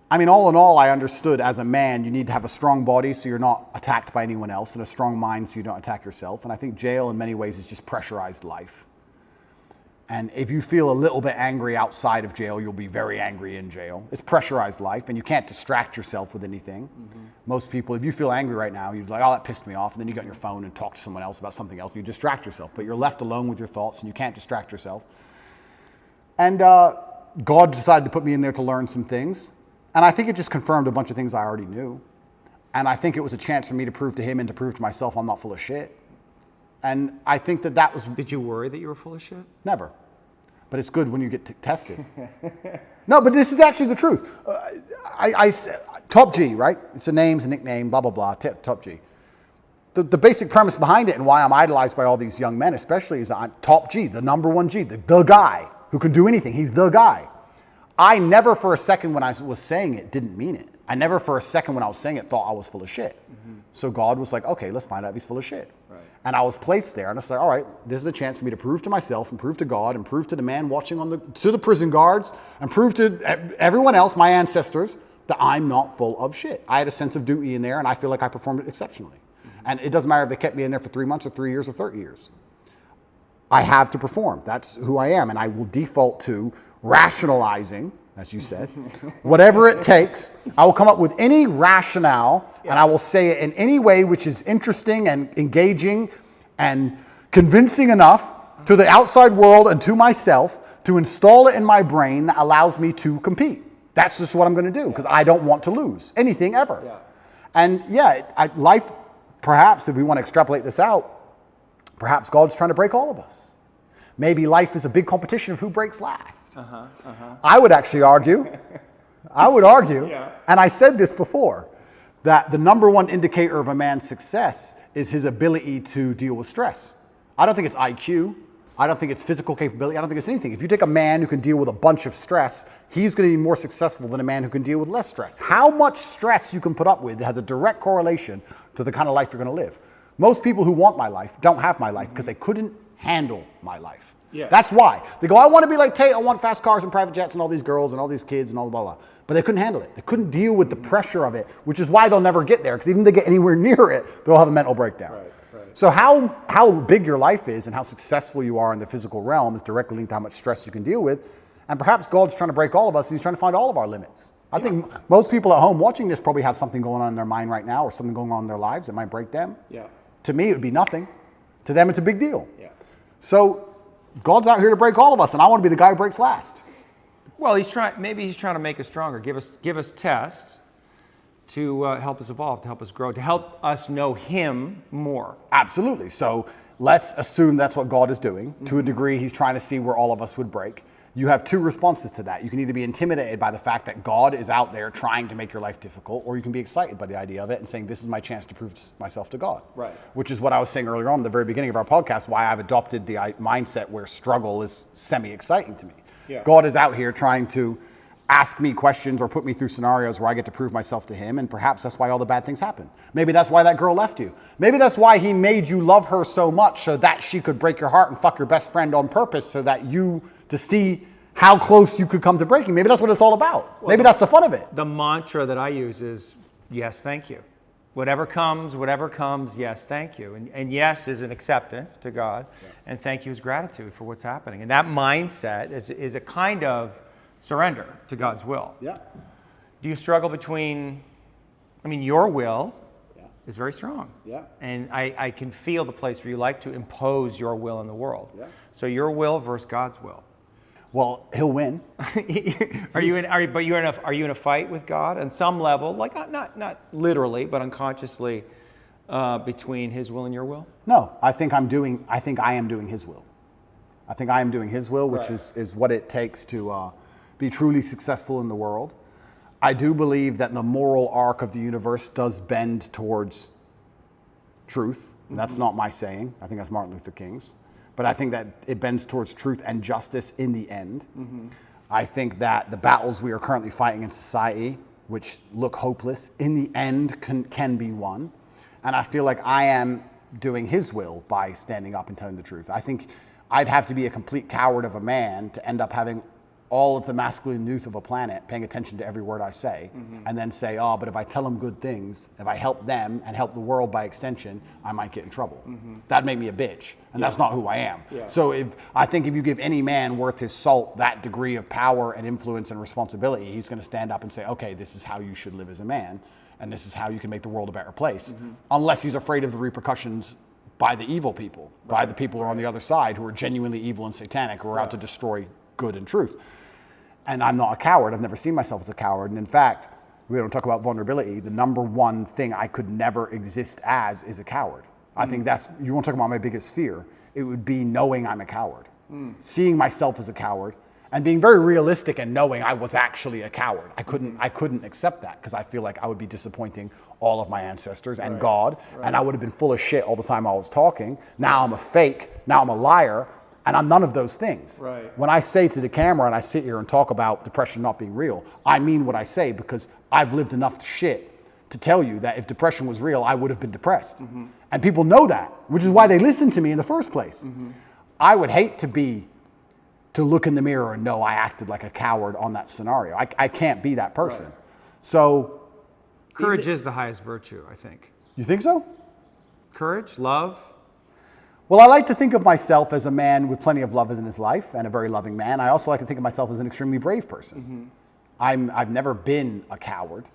I mean, all in all, I understood as a man, you need to have a strong body so you're not attacked by anyone else, and a strong mind so you don't attack yourself. And I think jail in many ways is just pressurized life. And if you feel a little bit angry outside of jail, you'll be very angry in jail. It's pressurized life, and you can't distract yourself with anything. Mm-hmm. Most people, if you feel angry right now, you're like, oh, that pissed me off. And then you get on your phone and talk to someone else about something else, and you distract yourself. But you're left alone with your thoughts, and you can't distract yourself. And God decided to put me in there to learn some things. And I think it just confirmed a bunch of things I already knew. And I think it was a chance for me to prove to him and to prove to myself I'm not full of shit. And I think that was... Did you worry that you were full of shit? Never. But it's good when you get tested. No, but this is actually the truth. Top G, right? It's a name, it's a nickname, blah, blah, blah, Top G. The basic premise behind it and why I'm idolized by all these young men especially is I'm Top G, the number one G, the guy who can do anything. He's the guy. I never for a second when I was saying it didn't mean it. I never for a second when I was saying it thought I was full of shit. Mm-hmm. So God was like, okay, let's find out if he's full of shit. Right. And I was placed there and I was like, all right, this is a chance for me to prove to myself and prove to God and prove to the man watching to the prison guards and prove to everyone else, my ancestors, that I'm not full of shit. I had a sense of duty in there and I feel like I performed it exceptionally. Mm-hmm. And it doesn't matter if they kept me in there for 3 months or 3 years or 30 years. I have to perform. That's who I am. And I will default to rationalizing, as you said, whatever it takes. I will come up with any rationale and I will say it in any way which is interesting and engaging and convincing enough to the outside world and to myself to install it in my brain that allows me to compete. That's just what I'm going to do because I don't want to lose anything ever. Yeah. And life, perhaps if we want to extrapolate this out, perhaps God's trying to break all of us. Maybe life is a big competition of who breaks last. I would actually argue, and I said this before, that the number one indicator of a man's success is his ability to deal with stress. I don't think it's IQ. I don't think it's physical capability. I don't think it's anything. If you take a man who can deal with a bunch of stress, he's going to be more successful than a man who can deal with less stress. How much stress you can put up with has a direct correlation to the kind of life you're going to live. Most people who want my life don't have my life because they couldn't handle my life. Yeah. That's why. They go, I want to be like Tate, I want fast cars and private jets and all these girls and all these kids and all blah, blah, blah. But they couldn't handle it. They couldn't deal with the pressure of it, which is why they'll never get there. Because even if they get anywhere near it, they'll have a mental breakdown. Right. So how big your life is and how successful you are in the physical realm is directly linked to how much stress you can deal with. And perhaps God's trying to break all of us. He's trying to find all of our limits. I think most people at home watching this probably have something going on in their mind right now or something going on in their lives that might break them. Yeah. To me, it would be nothing. To them, it's a big deal. Yeah. So God's out here to break all of us, and I want to be the guy who breaks last. Well, maybe he's trying to make us stronger, give us tests to help us evolve, to help us grow, to help us know him more. Absolutely. So let's assume that's what God is doing. Mm-hmm. To a degree, he's trying to see where all of us would break. You have two responses to that. You can either be intimidated by the fact that God is out there trying to make your life difficult, or you can be excited by the idea of it and saying, this is my chance to prove myself to God. Right. Which is what I was saying earlier on in the very beginning of our podcast, why I've adopted the mindset where struggle is semi-exciting to me. Yeah. God is out here trying to ask me questions or put me through scenarios where I get to prove myself to him, and perhaps that's why all the bad things happen. Maybe that's why that girl left you. Maybe that's why he made you love her so much, so that she could break your heart and fuck your best friend on purpose, so that to see how close you could come to breaking. Maybe that's what it's all about. Maybe that's the fun of it. The mantra that I use is, yes, thank you. Whatever comes, yes, thank you. And yes is an acceptance to God, and thank you is gratitude for what's happening. And that mindset is a kind of surrender to God's will. Yeah. Do you struggle between, your will is very strong. Yeah. And I can feel the place where you like to impose your will in the world. Yeah. So your will versus God's will. Well, he'll win. Are you in a fight with God on some level, like not literally, but unconsciously, between His will and your will? No, I think I am doing His will. I think I am doing His will, which is what it takes to be truly successful in the world. I do believe that the moral arc of the universe does bend towards truth. And that's not my saying. I think that's Martin Luther King's. But I think that it bends towards truth and justice in the end. I think that the battles we are currently fighting in society, which look hopeless, in the end can be won. And I feel like I am doing His will by standing up and telling the truth. I think I'd have to be a complete coward of a man to end up having all of the masculine youth of a planet paying attention to every word I say, and then say, oh, but if I tell them good things, if I help them and help the world by extension, I might get in trouble. That'd make me a bitch, and that's not who I am. So I think if you give any man worth his salt that degree of power and influence and responsibility, he's gonna stand up and say, okay, this is how you should live as a man, and this is how you can make the world a better place. Unless he's afraid of the repercussions by the evil people, by the people who are on the other side who are genuinely evil and satanic, who are out to destroy good and truth. And I'm not a coward. I've never seen myself as a coward. And in fact, we don't talk about vulnerability. The number one thing I could never exist as is a coward. I think you want to talk about my biggest fear. It would be knowing I'm a coward. Seeing myself as a coward and being very realistic and knowing I was actually a coward. I couldn't accept that because I feel like I would be disappointing all of my ancestors and God. And I would have been full of shit all the time I was talking. Now I'm a fake. Now I'm a liar. And I'm none of those things. When I say to the camera and I sit here and talk about depression not being real, I mean what I say because I've lived enough shit to tell you that if depression was real, I would have been depressed. And people know that, which is why they listen to me in the first place. I would hate to look in the mirror and know I acted like a coward on that scenario. I can't be that person. So courage is the highest virtue, I think. You think so? Courage, love. Well, I like to think of myself as a man with plenty of love in his life and a very loving man. I also like to think of myself as an extremely brave person. I've never been a coward.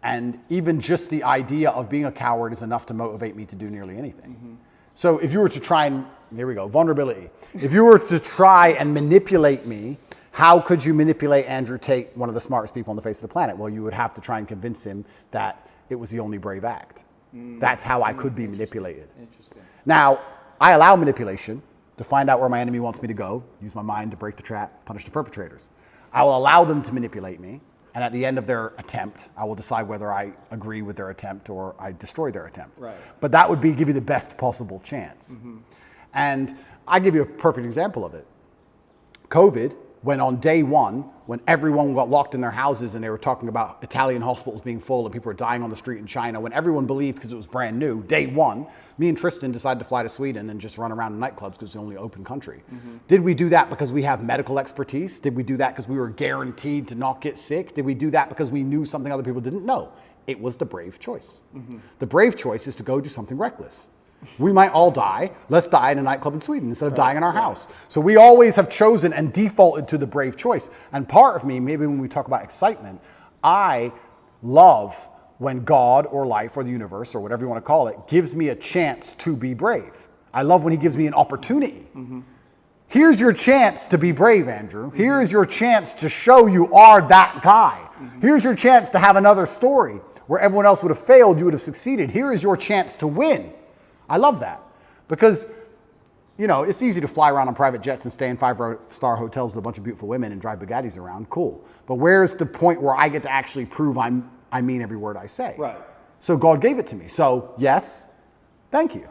And even just the idea of being a coward is enough to motivate me to do nearly anything. So if you were to try and, here we go, vulnerability. If you were to try and manipulate me, how could you manipulate Andrew Tate, one of the smartest people on the face of the planet? Well, you would have to try and convince him that it was the only brave act. That's how I could be manipulated. Interesting. Now, I allow manipulation to find out where my enemy wants me to go, use my mind to break the trap, punish the perpetrators. I will allow them to manipulate me, and at the end of their attempt, I will decide whether I agree with their attempt or I destroy their attempt. But that would give you the best possible chance. And I give you a perfect example of it. COVID, when on day one, when everyone got locked in their houses and they were talking about Italian hospitals being full and people were dying on the street in China, when everyone believed because it was brand new, day one, me and Tristan decided to fly to Sweden and just run around in nightclubs because it's the only open country. Did we do that because we have medical expertise? Did we do that because we were guaranteed to not get sick? Did we do that because we knew something other people didn't? No, it was the brave choice. The brave choice is to go do something reckless. We might all die. Let's die in a nightclub in Sweden instead of dying in our house. So we always have chosen and defaulted to the brave choice. And part of me, maybe when we talk about excitement, I love when God or life or the universe or whatever you want to call it gives me a chance to be brave. I love when he gives me an opportunity. Here's your chance to be brave, Andrew. Here is your chance to show you are that guy. Here's your chance to have another story where everyone else would have failed, you would have succeeded. Here is your chance to win. I love that because, you know, it's easy to fly around on private jets and stay in 5-star hotels with a bunch of beautiful women and drive Bugattis around. Cool. But where's the point where I get to actually prove I mean every word I say? So God gave it to me. So yes, thank you.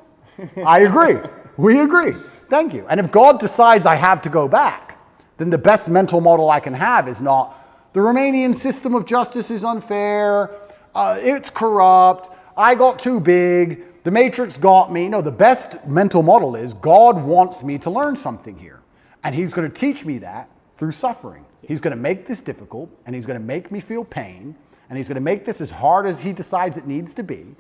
I agree. We agree. Thank you. And if God decides I have to go back, then the best mental model I can have is not, The Romanian system of justice is unfair. It's corrupt. I got too big. The Matrix got me. No, the best mental model is God wants me to learn something here. And he's going to teach me that through suffering. He's going to make this difficult, and he's going to make me feel pain, and he's going to make this as hard as he decides it needs to be,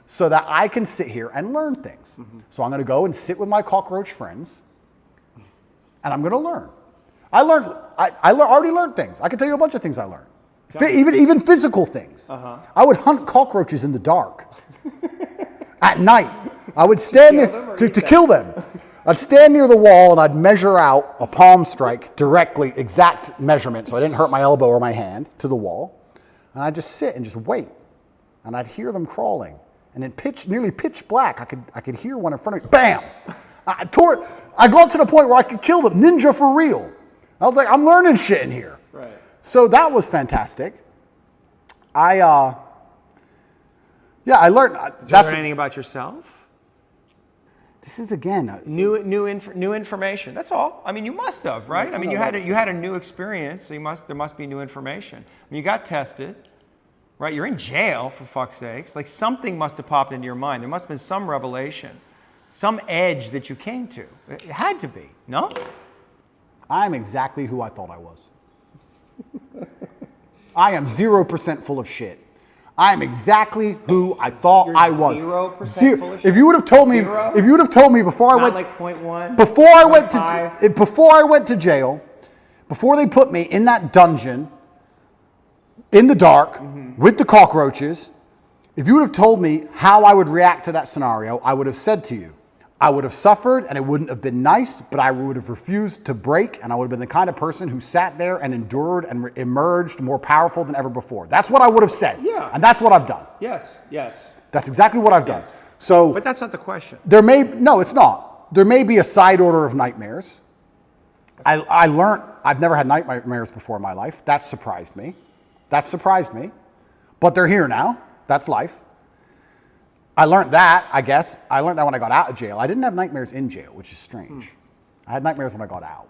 so that I can sit here and learn things. So I'm going to go and sit with my cockroach friends, and I'm going to learn. I already learned things. I can tell you a bunch of things I learned. Even physical things. I would hunt cockroaches in the dark. At night. I would stand near to kill them. I'd stand near the wall and I'd measure out a palm strike directly, exact measurement, so I didn't hurt my elbow or my hand, to the wall. And I'd just sit and just wait. And I'd hear them crawling. And in nearly pitch black, I could hear one in front of me. Bam! I got to the point where I could kill them. Ninja for real. I was like, I'm learning shit in here. Right. So that was fantastic. I learned. Did you learn anything about yourself? This is again New information. That's all. I mean, you must have, right? I mean, you had a new experience, so there must be new information. I mean, you got tested, right? You're in jail, for fuck's sakes. Like, something must have popped into your mind. There must have been some revelation, some edge that you came to. It had to be, no? I'm exactly who I thought I was. I am 0% full of shit. I'm exactly who I thought You're I was. 0% full of shit? If you would have told me, Zero? if you would have told me before I Not went, like 0.1, before I went 0.5? to, before I went to jail, before they put me in that dungeon, in the dark, with the cockroaches, if you would have told me how I would react to that scenario, I would have said to you, I would have suffered and it wouldn't have been nice, but I would have refused to break, and I would have been the kind of person who sat there and endured and emerged more powerful than ever before. That's what I would have said. Yeah. And that's what I've done. Yes, yes. That's exactly what I've done. So But that's not the question. no, it's not. There may be a side order of nightmares. I learned, I've never had nightmares before in my life. That surprised me. But they're here now. That's life. I learned that, I guess. I learned that when I got out of jail. I didn't have nightmares in jail, which is strange. I had nightmares when I got out.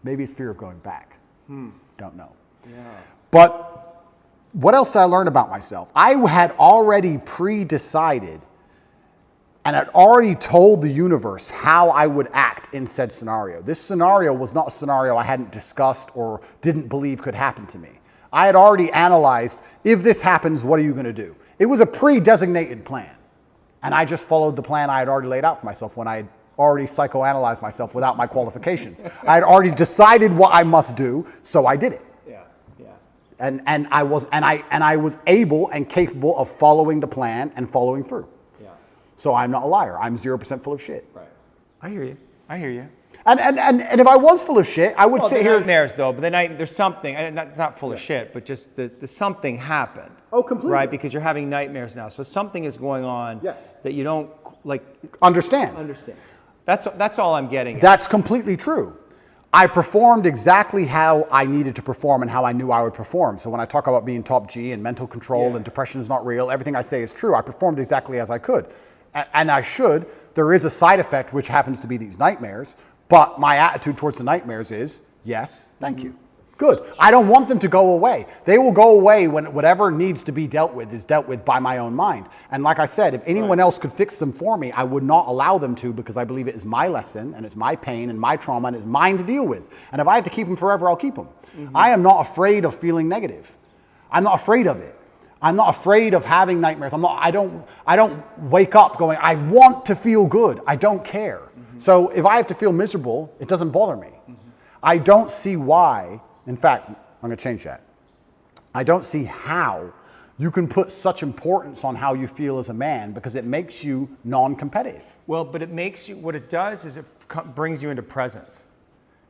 Maybe it's fear of going back. Don't know. Yeah. But what else did I learn about myself? I had already pre-decided and had already told the universe how I would act in said scenario. This scenario was not a scenario I hadn't discussed or didn't believe could happen to me. I had already analyzed, if this happens, what are you going to do? It was a pre-designated plan. And I just followed the plan I had already laid out for myself when I had already psychoanalyzed myself without my qualifications. I had already decided what I must do, so I did it. Yeah, yeah. And I was able and capable of following the plan and following through. Yeah. So I'm not a liar. I'm 0% full of shit. Right. I hear you. And if I was full of shit, I would sit here. Nightmares, though, but there's something. It's not full of shit, but just the something happened. Oh, completely. Right, because you're having nightmares now, so something is going on. Yes. That you don't like. Understand. That's all I'm getting at. That's completely true. I performed exactly how I needed to perform and how I knew I would perform. So when I talk about being top G and mental control and depression is not real, everything I say is true. I performed exactly as I could. And I should. There is a side effect, which happens to be these nightmares. But my attitude towards the nightmares is, yes, thank you. Good. I don't want them to go away. They will go away when whatever needs to be dealt with is dealt with by my own mind. And like I said, if anyone else could fix them for me, I would not allow them to, because I believe it is my lesson and it's my pain and my trauma and it's mine to deal with. And if I have to keep them forever, I'll keep them. I am not afraid of feeling negative. I'm not afraid of it. I'm not afraid of having nightmares. I don't wake up going, I want to feel good. I don't care. So if I have to feel miserable, it doesn't bother me. I don't see why. In fact, I'm going to change that. I don't see how you can put such importance on how you feel as a man, because it makes you non-competitive. Well, but it makes you, what it does is it brings you into presence.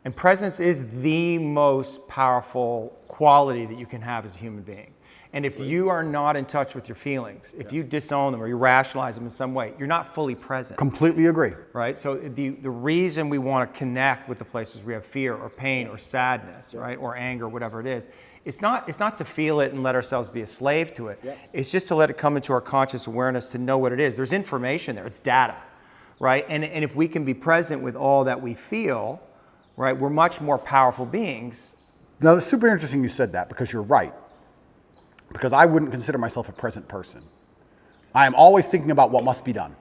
And presence is the most powerful quality that you can have as a human being. And if you are not in touch with your feelings, if you disown them or you rationalize them in some way, you're not fully present. Completely agree. Right? So the reason we want to connect with the places we have fear or pain or sadness, right, or anger, whatever it is, it's not to feel it and let ourselves be a slave to it. It's just to let it come into our conscious awareness, to know what it is. There's information there. It's data, right? And if we can be present with all that we feel, right, we're much more powerful beings Now, it's super interesting you said that because you're right. Because I wouldn't consider myself a present person. I am always thinking about what must be done.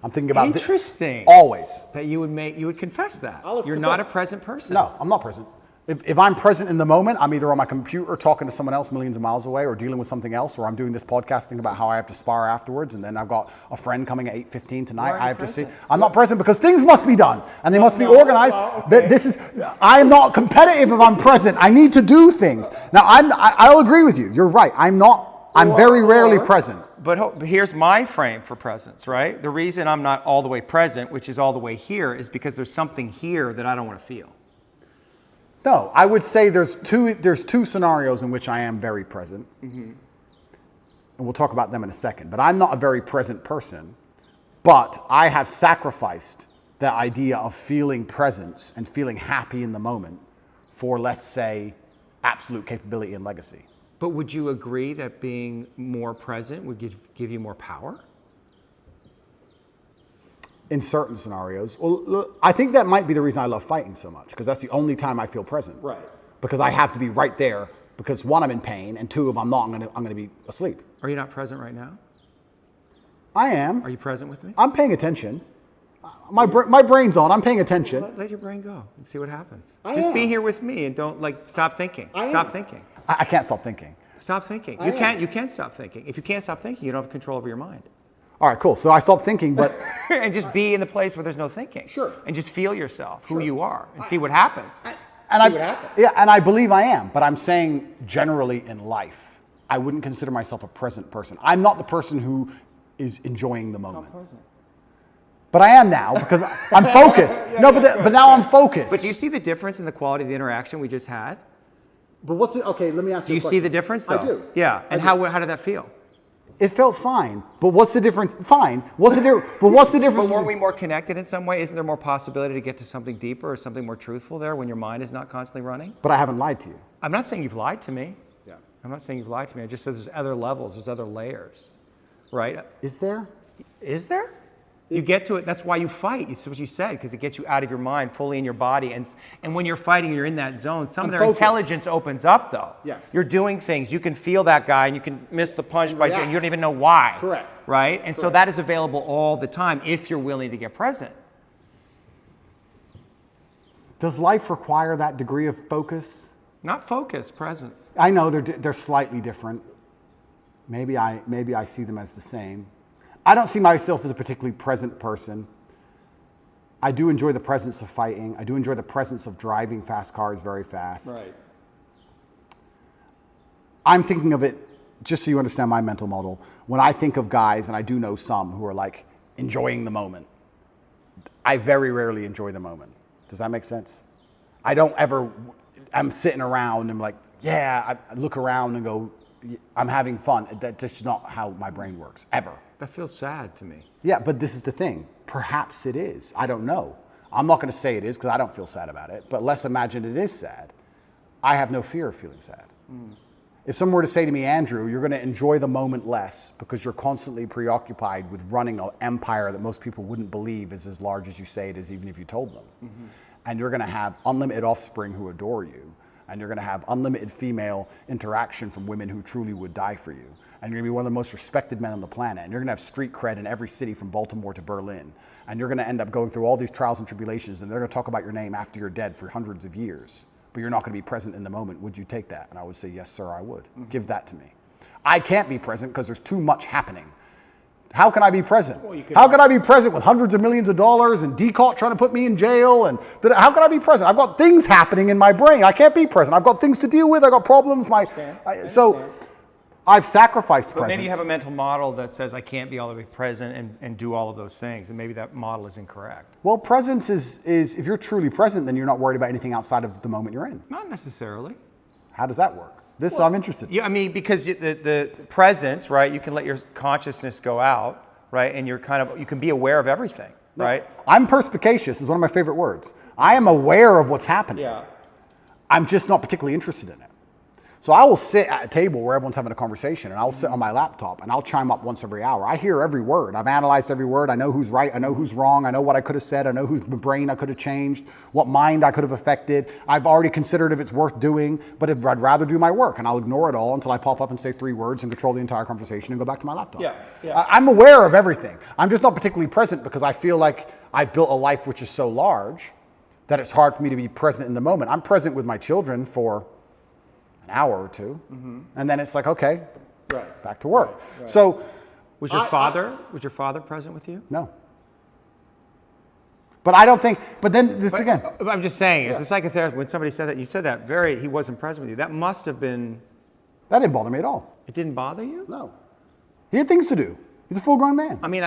I'm thinking about Interesting. Always. That you would confess that. I'll You're confess. not a present person. No, I'm not present. If I'm present in the moment, I'm either on my computer talking to someone else millions of miles away or dealing with something else, or I'm doing this podcasting about how I have to spar afterwards, and then I've got a friend coming at 8:15 tonight. Why are I you have to see. present? I'm not present because things must be done, and they must be No, organized. well, okay. I am not competitive if I'm present. I need to do things. Now, I'll agree with you. You're right. I'm very rarely present. But here's my frame for presence, right? The reason I'm not all the way present, which is all the way here, is because there's something here that I don't want to feel. No, I would say there's two scenarios in which I am very present. And we'll talk about them in a second. But I'm not a very present person. But I have sacrificed the idea of feeling presence and feeling happy in the moment for, let's say, absolute capability and legacy. But would you agree that being more present would give you more power? In certain scenarios. Well, look, I think that might be the reason I love fighting so much, because that's the only time I feel present. Right. Because I have to be right there, because one, I'm in pain, and two, if I'm not, I'm gonna be asleep. Are you not present right now? I am. Are you present with me? I'm paying attention. My brain's on. I'm paying attention. Let your brain go and see what happens. I Just am. be here with me and don't stop thinking. Stop thinking. I can't stop thinking. Stop thinking. I You can't stop thinking. If you can't stop thinking, you don't have control over your mind. All right, cool. So I stopped thinking, but And just be in the place where there's no thinking. Sure. And just feel yourself, who you are, and see what happens. Yeah, and I believe I am. But I'm saying generally in life, I wouldn't consider myself a present person. I'm not the person who is enjoying the moment. But I am now because I'm focused. But now I'm focused. But do you see the difference in the quality of the interaction we just had? But what's it? Okay, let me ask Do you. you see the difference, though? I do. Yeah. And how did that feel? It felt fine. But what's the difference? Fine. What's the difference? But what's the difference? But weren't we more connected in some way? Isn't there more possibility to get to something deeper or something more truthful there when your mind is not constantly running? But I haven't lied to you. I'm not saying you've lied to me. Yeah. I'm not saying you've lied to me. I just said there's other levels, there's other layers, right? Is there? Is there? You get to it. That's why you fight. It's what you said, because it gets you out of your mind, fully in your body. And when you're fighting, you're in that zone. Some of their focused. intelligence opens up, though. Yes. You're doing things. You can feel that guy, and you can miss the punch and react. you don't even know why. Correct. Right. And so that is available all the time if you're willing to get present. Does life require that degree of focus? Not focus, presence. I know they're slightly different. Maybe I see them as the same. I don't see myself as a particularly present person. I do enjoy the presence of fighting. I do enjoy the presence of driving fast cars very fast. Right. I'm thinking of it, just so you understand my mental model, when I think of guys, and I do know some who are like enjoying the moment, I very rarely enjoy the moment. Does that make sense? I don't ever, I'm sitting around and I'm like, yeah, I look around and go, I'm having fun. That's just not how my brain works, ever. That feels sad to me. Yeah, but this is the thing. Perhaps it is. I don't know. I'm not going to say it is because I don't feel sad about it. But let's imagine it is sad. I have no fear of feeling sad. If someone were to say to me, Andrew, you're going to enjoy the moment less because you're constantly preoccupied with running an empire that most people wouldn't believe is as large as you say it is, even if you told them. And you're going to have unlimited offspring who adore you. And you're going to have unlimited female interaction from women who truly would die for you. And you're going to be one of the most respected men on the planet. And you're going to have street cred in every city from Baltimore to Berlin. And you're going to end up going through all these trials and tribulations. And they're going to talk about your name after you're dead for hundreds of years. But you're not going to be present in the moment. Would you take that? And I would say, yes, sir, I would. Give that to me. I can't be present because there's too much happening. How can I be present? How can I be present with hundreds of millions of dollars and DCOT trying to put me in jail? And how can I be present? I've got things happening in my brain. I can't be present. I've got things to deal with. I've got problems. So I've sacrificed presence. But maybe you have a mental model that says I can't be all the way present and do all of those things. And maybe that model is incorrect. Well, presence is if you're truly present, then you're not worried about anything outside of the moment you're in. Not necessarily. How does that work? I'm interested. Yeah, I mean, because the presence, right? You can let your consciousness go out, right? And you can be aware of everything, right? I'm perspicacious is one of my favorite words. I am aware of what's happening. Yeah. I'm just not particularly interested in it. So I will sit at a table where everyone's having a conversation, and I'll sit on my laptop, and I'll chime up once every hour. I hear every word. I've analyzed every word. I know who's right. I know who's wrong. I know what I could have said. I know whose brain I could have changed, what mind I could have affected. I've already considered if it's worth doing, but I'd rather do my work, and I'll ignore it all until I pop up and say 3 words and control the entire conversation and go back to my laptop. Yeah. I'm aware of everything. I'm just not particularly present because I feel like I've built a life which is so large that it's hard for me to be present in the moment. I'm present with my children for an hour or 2, and then it's like, okay, back to work. Right. So, Was your father present with you? no. But I don't think. But then this again. I'm just saying, as a psychotherapist, when somebody said that, you said that he wasn't present with you. That must have been. That didn't bother me at all. It didn't bother you? No. He had things to do. He's a full-grown man. I mean,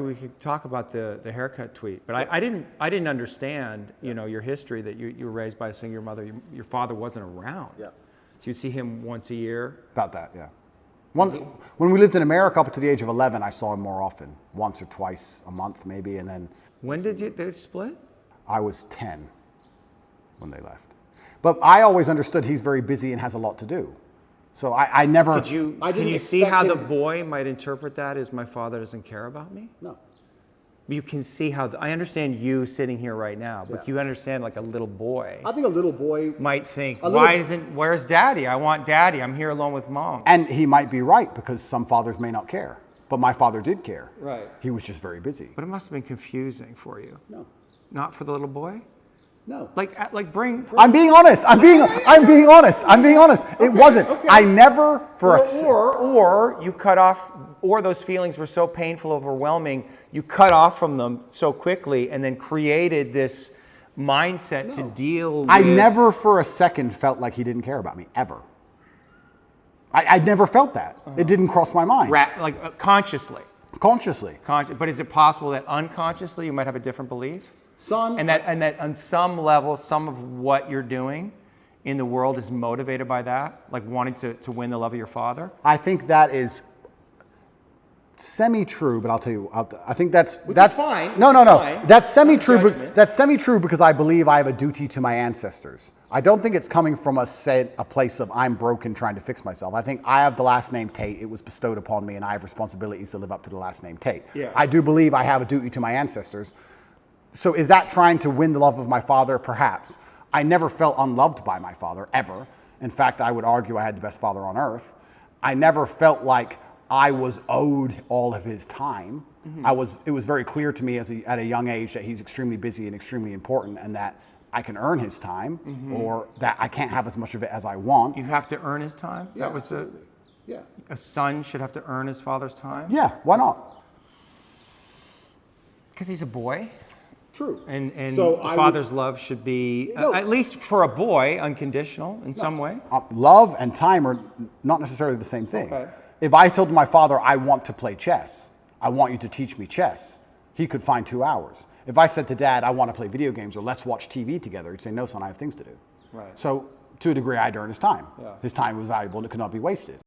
we could talk about the haircut tweet, but I didn't understand, your history that you were raised by a single mother. Your father wasn't around. Yeah. So you see him once a year. About that, yeah. When we lived in America up to the age of 11, I saw him more often, once or twice a month maybe, and then When did they split? I was 10 when they left. But I always understood he's very busy and has a lot to do. So I never. Can you see how the boy might interpret that as my father doesn't care about me? No. You can see how, I understand you sitting here right now, but you understand like a little boy I think a little boy. might think, where's daddy? I want daddy. I'm here alone with mom. And he might be right because some fathers may not care. But my father did care. Right. He was just very busy. But it must have been confusing for you. No. Not for the little boy? No. Like bring I'm being honest. I'm being honest. It wasn't. okay. I never or you cut off, or those feelings were so painful, overwhelming, you cut off from them so quickly and then created this mindset to deal with. I never for a second felt like he didn't care about me, ever. I never felt that. It didn't cross my mind. Consciously. Consciously. But is it possible that unconsciously you might have a different belief? And that on some level, some of what you're doing in the world is motivated by that, like wanting to win the love of your father? I think that is semi-true, but I'll tell you, I think that's fine. No. Fine. That's semi-true. Judgment. That's semi-true because I believe I have a duty to my ancestors. I don't think it's coming from a place of I'm broken trying to fix myself. I think I have the last name Tate. It was bestowed upon me, and I have responsibilities to live up to the last name Tate. Yeah. I do believe I have a duty to my ancestors. So is that trying to win the love of my father? Perhaps. I never felt unloved by my father, ever. In fact, I would argue I had the best father on earth. I never felt like I was owed all of his time. It was very clear to me at a young age that he's extremely busy and extremely important, and that I can earn his time, or that I can't have as much of it as I want. You have to earn his time? Yeah, absolutely. Yeah. A son should have to earn his father's time? Yeah, why not? Because he's a boy. True. And the father's love should be, at least for a boy, unconditional in some way. Love and time are not necessarily the same thing. Okay. If I told my father, I want to play chess, I want you to teach me chess, he could find 2 hours. If I said to Dad, I want to play video games or let's watch TV together, he'd say, no, son, I have things to do. Right. So to a degree, I'd earn his time. Yeah. His time was valuable and it could not be wasted.